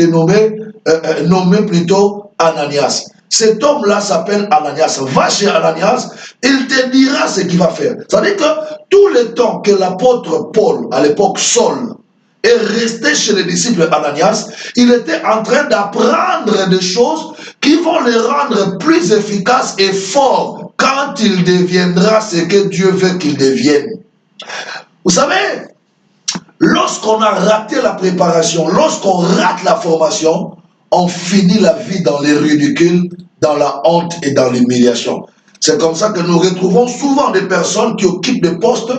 nommé plutôt Ananias. Cet homme-là s'appelle Ananias. Va chez Ananias, il te dira ce qu'il va faire. C'est-à-dire que tout le temps que l'apôtre Paul, à l'époque Saul, est resté chez les disciples Ananias, il était en train d'apprendre des choses qui vont le rendre plus efficace et fort quand il deviendra ce que Dieu veut qu'il devienne. Vous savez, lorsqu'on a raté la préparation, lorsqu'on rate la formation, on finit la vie dans les ridicules, dans la honte et dans l'humiliation. C'est comme ça que nous retrouvons souvent des personnes qui occupent des postes,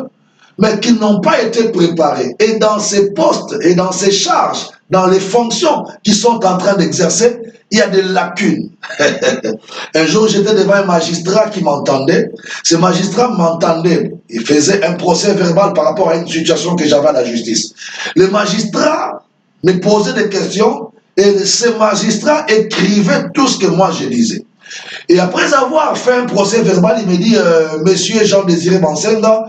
mais qui n'ont pas été préparés. Et dans ces postes et dans ces charges, dans les fonctions qu'ils sont en train d'exercer, il y a des lacunes. Un jour, j'étais devant un magistrat qui m'entendait. Ce magistrat m'entendait. Il faisait un procès verbal par rapport à une situation que j'avais à la justice. Le magistrat me posait des questions et ce magistrat écrivait tout ce que moi je disais. Et après avoir fait un procès verbal, il me dit, Monsieur Jean-Désiré Mansenga,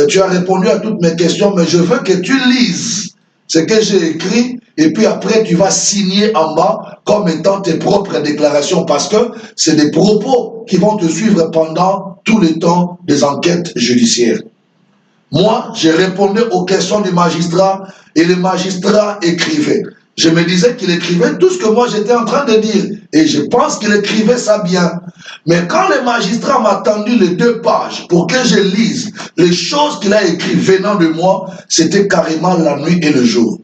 tu as répondu à toutes mes questions, mais je veux que tu lises ce que j'ai écrit, et puis après tu vas signer en bas comme étant tes propres déclarations, parce que c'est des propos qui vont te suivre pendant tout le temps des enquêtes judiciaires. Moi, j'ai répondu aux questions du magistrat, et le magistrat écrivait. Je me disais qu'il écrivait tout ce que moi j'étais en train de dire. Et je pense qu'il écrivait ça bien. Mais quand le magistrat m'a tendu les 2 pages pour que je lise les choses qu'il a écrites venant de moi, c'était carrément la nuit et le jour.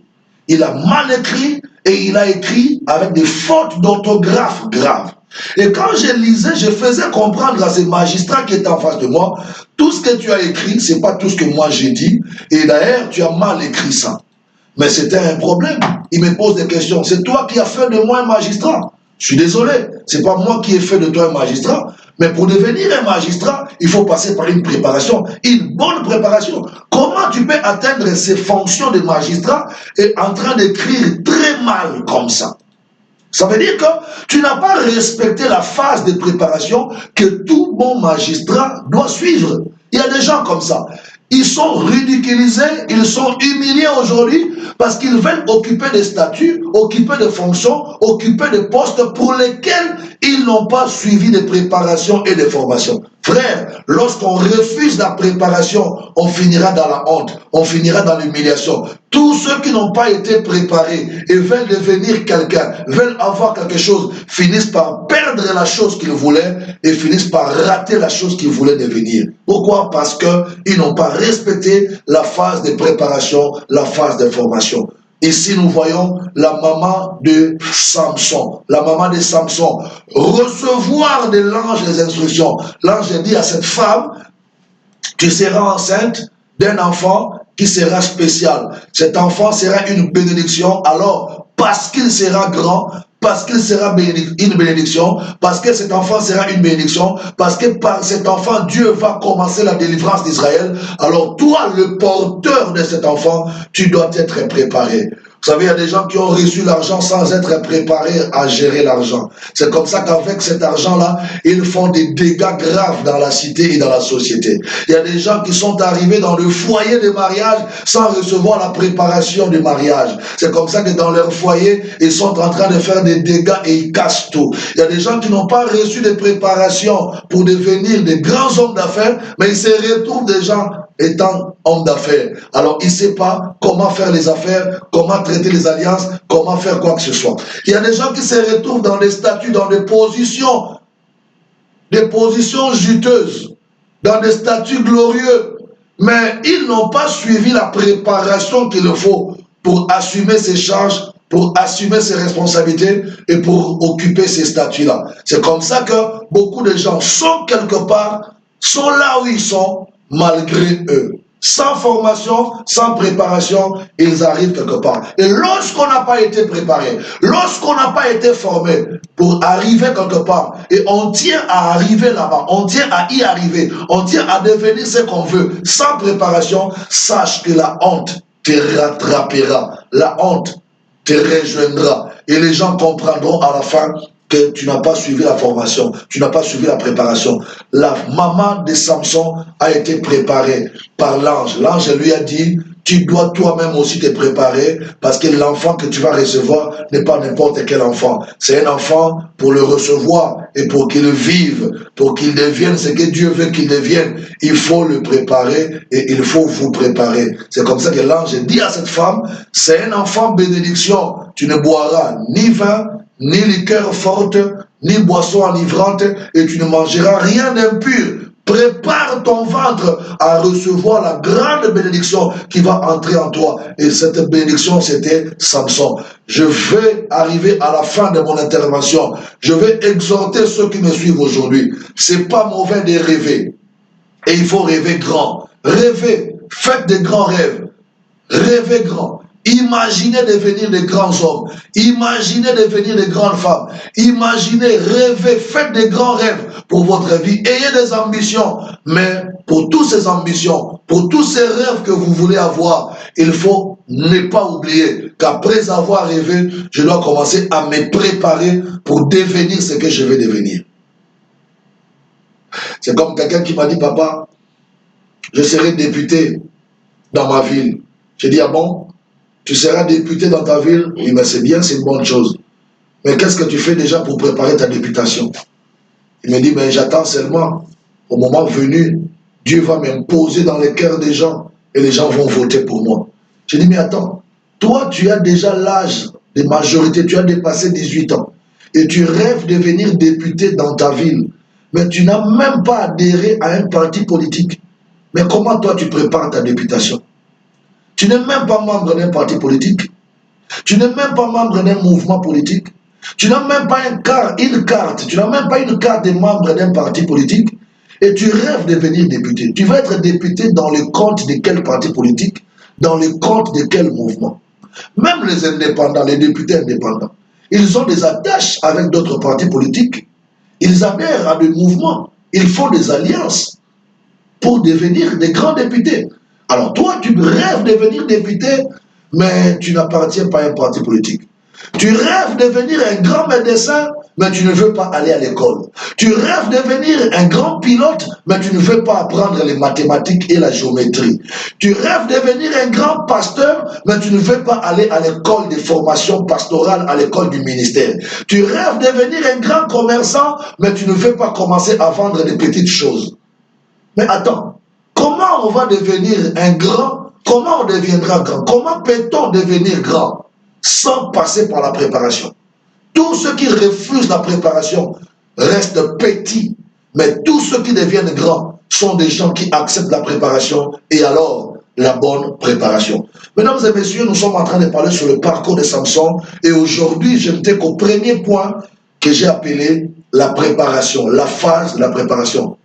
Il a mal écrit et il a écrit avec des fautes d'orthographe graves. Et quand je lisais, je faisais comprendre à ces magistrats qui étaient en face de moi, tout ce que tu as écrit, ce n'est pas tout ce que moi j'ai dit. Et d'ailleurs, tu as mal écrit ça. Mais c'était un problème. Il me pose des questions. C'est toi qui as fait de moi un magistrat. Je suis désolé. Ce n'est pas moi qui ai fait de toi un magistrat. Mais pour devenir un magistrat, il faut passer par une préparation, une bonne préparation. Comment tu peux atteindre ces fonctions de magistrat et en train d'écrire très mal comme ça? Ça veut dire que tu n'as pas respecté la phase de préparation que tout bon magistrat doit suivre. Il y a des gens comme ça. Ils sont ridiculisés, ils sont humiliés aujourd'hui parce qu'ils veulent occuper des statuts, occuper des fonctions, occuper des postes pour lesquels ils n'ont pas suivi de préparation et de formation. Frère, lorsqu'on refuse la préparation, on finira dans la honte, on finira dans l'humiliation. Tous ceux qui n'ont pas été préparés et veulent devenir quelqu'un, veulent avoir quelque chose, finissent par perdre la chose qu'ils voulaient et finissent par rater la chose qu'ils voulaient devenir. Pourquoi? Parce qu'ils n'ont pas respecté la phase de préparation, la phase de formation. Ici, nous voyons la maman de Samson. La maman de Samson. Recevoir de l'ange les instructions. L'ange dit à cette femme, tu seras enceinte d'un enfant qui sera spécial. Cet enfant sera une bénédiction. Alors, parce qu'il sera grand, parce qu'il sera une bénédiction, parce que cet enfant sera une bénédiction, parce que par cet enfant, Dieu va commencer la délivrance d'Israël. Alors toi, le porteur de cet enfant, tu dois être préparé. Vous savez, il y a des gens qui ont reçu l'argent sans être préparés à gérer l'argent. C'est comme ça qu'avec cet argent-là, ils font des dégâts graves dans la cité et dans la société. Il y a des gens qui sont arrivés dans le foyer de mariage sans recevoir la préparation du mariage. C'est comme ça que dans leur foyer, ils sont en train de faire des dégâts et ils cassent tout. Il y a des gens qui n'ont pas reçu de préparation pour devenir des grands hommes d'affaires, mais ils se retrouvent des gens étant homme d'affaires. Alors, il ne sait pas comment faire les affaires, comment traiter les alliances, comment faire quoi que ce soit. Il y a des gens qui se retrouvent dans des statuts, dans des positions juteuses, dans des statuts glorieux, mais ils n'ont pas suivi la préparation qu'il faut pour assumer ses charges, pour assumer ses responsabilités et pour occuper ces statuts-là. C'est comme ça que beaucoup de gens sont quelque part, sont là où ils sont, malgré eux. Sans formation, sans préparation, ils arrivent quelque part. Et lorsqu'on n'a pas été préparé, lorsqu'on n'a pas été formé pour arriver quelque part, et on tient à arriver là-bas, on tient à y arriver, on tient à devenir ce qu'on veut, sans préparation, sache que la honte te rattrapera, la honte te rejoindra. Et les gens comprendront à la fin que tu n'as pas suivi la formation, tu n'as pas suivi la préparation. La maman de Samson a été préparée par l'ange. L'ange lui a dit, tu dois toi-même aussi te préparer parce que l'enfant que tu vas recevoir n'est pas n'importe quel enfant. C'est un enfant pour le recevoir et pour qu'il vive, pour qu'il devienne ce que Dieu veut qu'il devienne. Il faut le préparer et il faut vous préparer. C'est comme ça que l'ange dit à cette femme, c'est un enfant bénédiction. Tu ne boiras ni vin, ni liqueur forte, ni boisson enivrante, et tu ne mangeras rien d'impur. Prépare ton ventre à recevoir la grande bénédiction qui va entrer en toi. Et cette bénédiction, c'était Samson. Je vais arriver à la fin de mon intervention. Je vais exhorter ceux qui me suivent aujourd'hui. C'est pas mauvais de rêver. Et il faut rêver grand. Rêvez. Faites des grands rêves. Rêvez grand. Imaginez devenir des grands hommes. Imaginez devenir des grandes femmes. Imaginez, rêvez, faites des grands rêves pour votre vie. Ayez des ambitions. Mais pour toutes ces ambitions, pour tous ces rêves que vous voulez avoir, il faut ne pas oublier qu'après avoir rêvé, je dois commencer à me préparer pour devenir ce que je vais devenir. C'est comme quelqu'un qui m'a dit, papa, je serai député dans ma ville. J'ai dit, ah bon? Tu seras député dans ta ville? Oui, mais c'est bien, c'est une bonne chose. Mais qu'est-ce que tu fais déjà pour préparer ta députation? Il me dit, mais j'attends seulement. Au moment venu, Dieu va m'imposer dans les cœurs des gens et les gens vont voter pour moi. J'ai dit, mais attends, toi, tu as déjà l'âge de majorité, tu as dépassé 18 ans et tu rêves de devenir député dans ta ville, mais tu n'as même pas adhéré à un parti politique. Mais comment toi, tu prépares ta députation? Tu n'es même pas membre d'un parti politique. Tu n'es même pas membre d'un mouvement politique. Tu n'as même pas une carte, tu n'as même pas une carte de membre d'un parti politique et tu rêves de devenir député. Tu vas être député dans le compte de quel parti politique, dans le compte de quel mouvement. Même les indépendants, les députés indépendants, ils ont des attaches avec d'autres partis politiques. Ils adhèrent à des mouvements. Ils font des alliances pour devenir des grands députés. Alors toi, tu rêves de devenir député, mais tu n'appartiens pas à un parti politique. Tu rêves de devenir un grand médecin, mais tu ne veux pas aller à l'école. Tu rêves de devenir un grand pilote, mais tu ne veux pas apprendre les mathématiques et la géométrie. Tu rêves de devenir un grand pasteur, mais tu ne veux pas aller à l'école de formation pastorale, à l'école du ministère. Tu rêves de devenir un grand commerçant, mais tu ne veux pas commencer à vendre des petites choses. Mais attends, comment on va devenir un grand? Comment on deviendra grand? Comment peut-on devenir grand sans passer par la préparation? Tous ceux qui refusent la préparation restent petits, mais tous ceux qui deviennent grands sont des gens qui acceptent la préparation et alors la bonne préparation. Mesdames et messieurs, nous sommes en train de parler sur le parcours de Samson et aujourd'hui, je n'étais qu'au premier point que j'ai appelé la préparation, la phase de la préparation.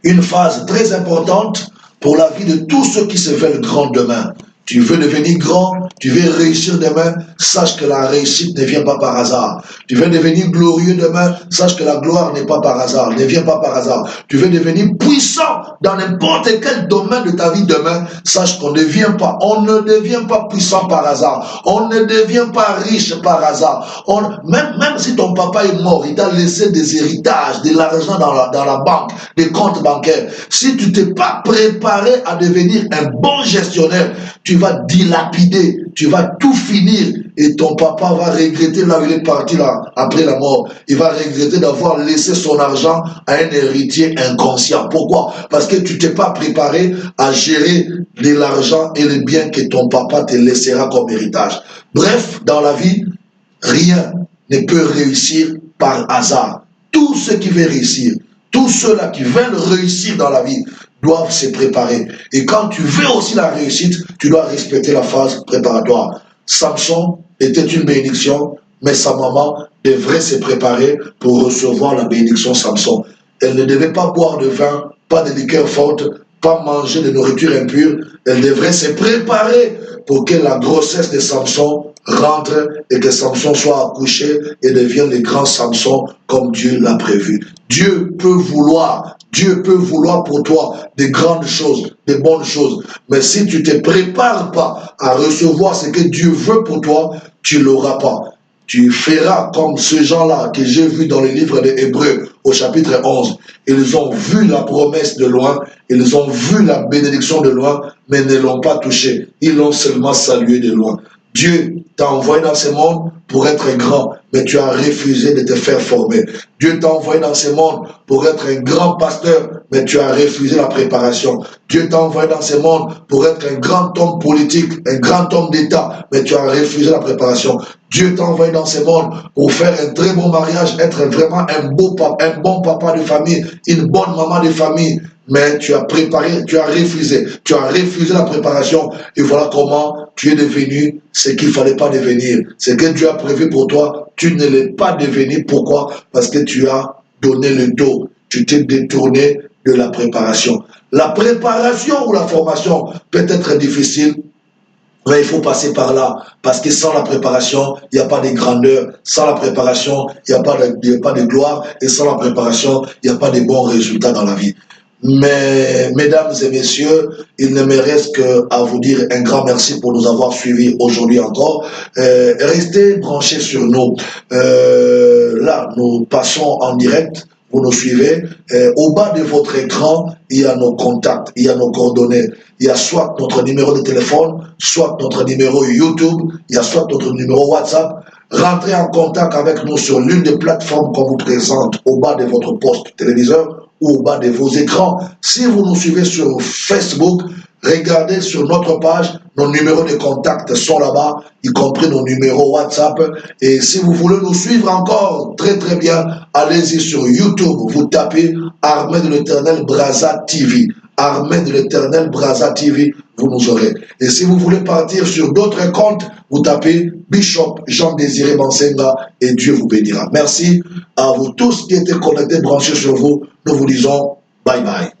Une phase très importante pour la vie de tous ceux qui se veulent grands demain. Tu veux devenir grand, tu veux réussir demain, sache que la réussite ne vient pas par hasard. Tu veux devenir glorieux demain, sache que la gloire n'est pas par hasard, ne vient pas par hasard. Tu veux devenir puissant dans n'importe quel domaine de ta vie demain, sache qu'on ne devient pas, on ne devient pas puissant par hasard, on ne devient pas riche par hasard. Même si ton papa est mort, il t'a laissé des héritages, de l'argent dans la banque, des comptes bancaires. Si tu t'es pas préparé à devenir un bon gestionnaire, tu vas dilapider, tu vas tout finir et ton papa va regretter là où il est parti là, après la mort. Il va regretter d'avoir laissé son argent à un héritier inconscient. Pourquoi? Parce que tu t'es pas préparé à gérer de l'argent et les biens que ton papa te laissera comme héritage. Bref, dans la vie, rien ne peut réussir par hasard. Tous ceux qui veulent réussir, tous ceux-là qui veulent réussir dans la vie, doivent se préparer. Et quand tu veux aussi la réussite, tu dois respecter la phase préparatoire. Samson était une bénédiction, mais sa maman devrait se préparer pour recevoir la bénédiction Samson. Elle ne devait pas boire de vin, pas de liqueur forte, pas manger de nourriture impure. Elle devrait se préparer pour que la grossesse de Samson rentre et que Samson soit accouché et devienne le grand Samson comme Dieu l'a prévu. Dieu peut vouloir pour toi des grandes choses, des bonnes choses. Mais si tu ne te prépares pas à recevoir ce que Dieu veut pour toi, tu ne l'auras pas. Tu feras comme ces gens-là que j'ai vus dans le livre des Hébreux au chapitre 11. Ils ont vu la promesse de loin, ils ont vu la bénédiction de loin, mais ne l'ont pas touché. Ils l'ont seulement salué de loin. Dieu t'a envoyé dans ce monde pour être grand, mais tu as refusé de te faire former. Dieu t'a envoyé dans ce monde pour être un grand pasteur, mais tu as refusé la préparation. Dieu t'a envoyé dans ce monde pour être un grand homme politique, un grand homme d'État, mais tu as refusé la préparation. Dieu t'a envoyé dans ce monde pour faire un très bon mariage, être vraiment un bon papa de famille, une bonne maman de famille, mais tu as refusé la préparation et voilà comment tu es devenu ce qu'il ne fallait pas devenir. Ce que Dieu a prévu pour toi, tu ne l'es pas devenu. Pourquoi? Parce que tu as donné le dos, tu t'es détourné de la préparation. La préparation ou la formation peut être difficile, mais il faut passer par là, parce que sans la préparation, il n'y a pas de grandeur, sans la préparation, il n'y a pas de gloire, et sans la préparation, il n'y a pas de bons résultats dans la vie. Mais, mesdames et messieurs, il ne me reste qu'à vous dire un grand merci pour nous avoir suivis aujourd'hui encore. Restez branchés sur nous. Là, nous passons en direct. Vous nous suivez. Au bas de votre écran, il y a nos contacts, il y a nos coordonnées. Il y a soit notre numéro de téléphone, soit notre numéro YouTube, il y a soit notre numéro WhatsApp. Rentrez en contact avec nous sur l'une des plateformes qu'on vous présente au bas de votre poste téléviseur ou au bas de vos écrans. Si vous nous suivez sur Facebook, regardez sur notre page, nos numéros de contact sont là-bas, y compris nos numéros WhatsApp. Et si vous voulez nous suivre encore très très bien, allez-y sur YouTube, vous tapez Armée de l'Éternel Brazza TV. Armée de l'Éternel, Braza TV, vous nous aurez. Et si vous voulez partir sur d'autres comptes, vous tapez Bishop Jean-Désiré Bansenga et Dieu vous bénira. Merci à vous tous qui étaient connectés, branchés sur vous. Nous vous disons bye bye.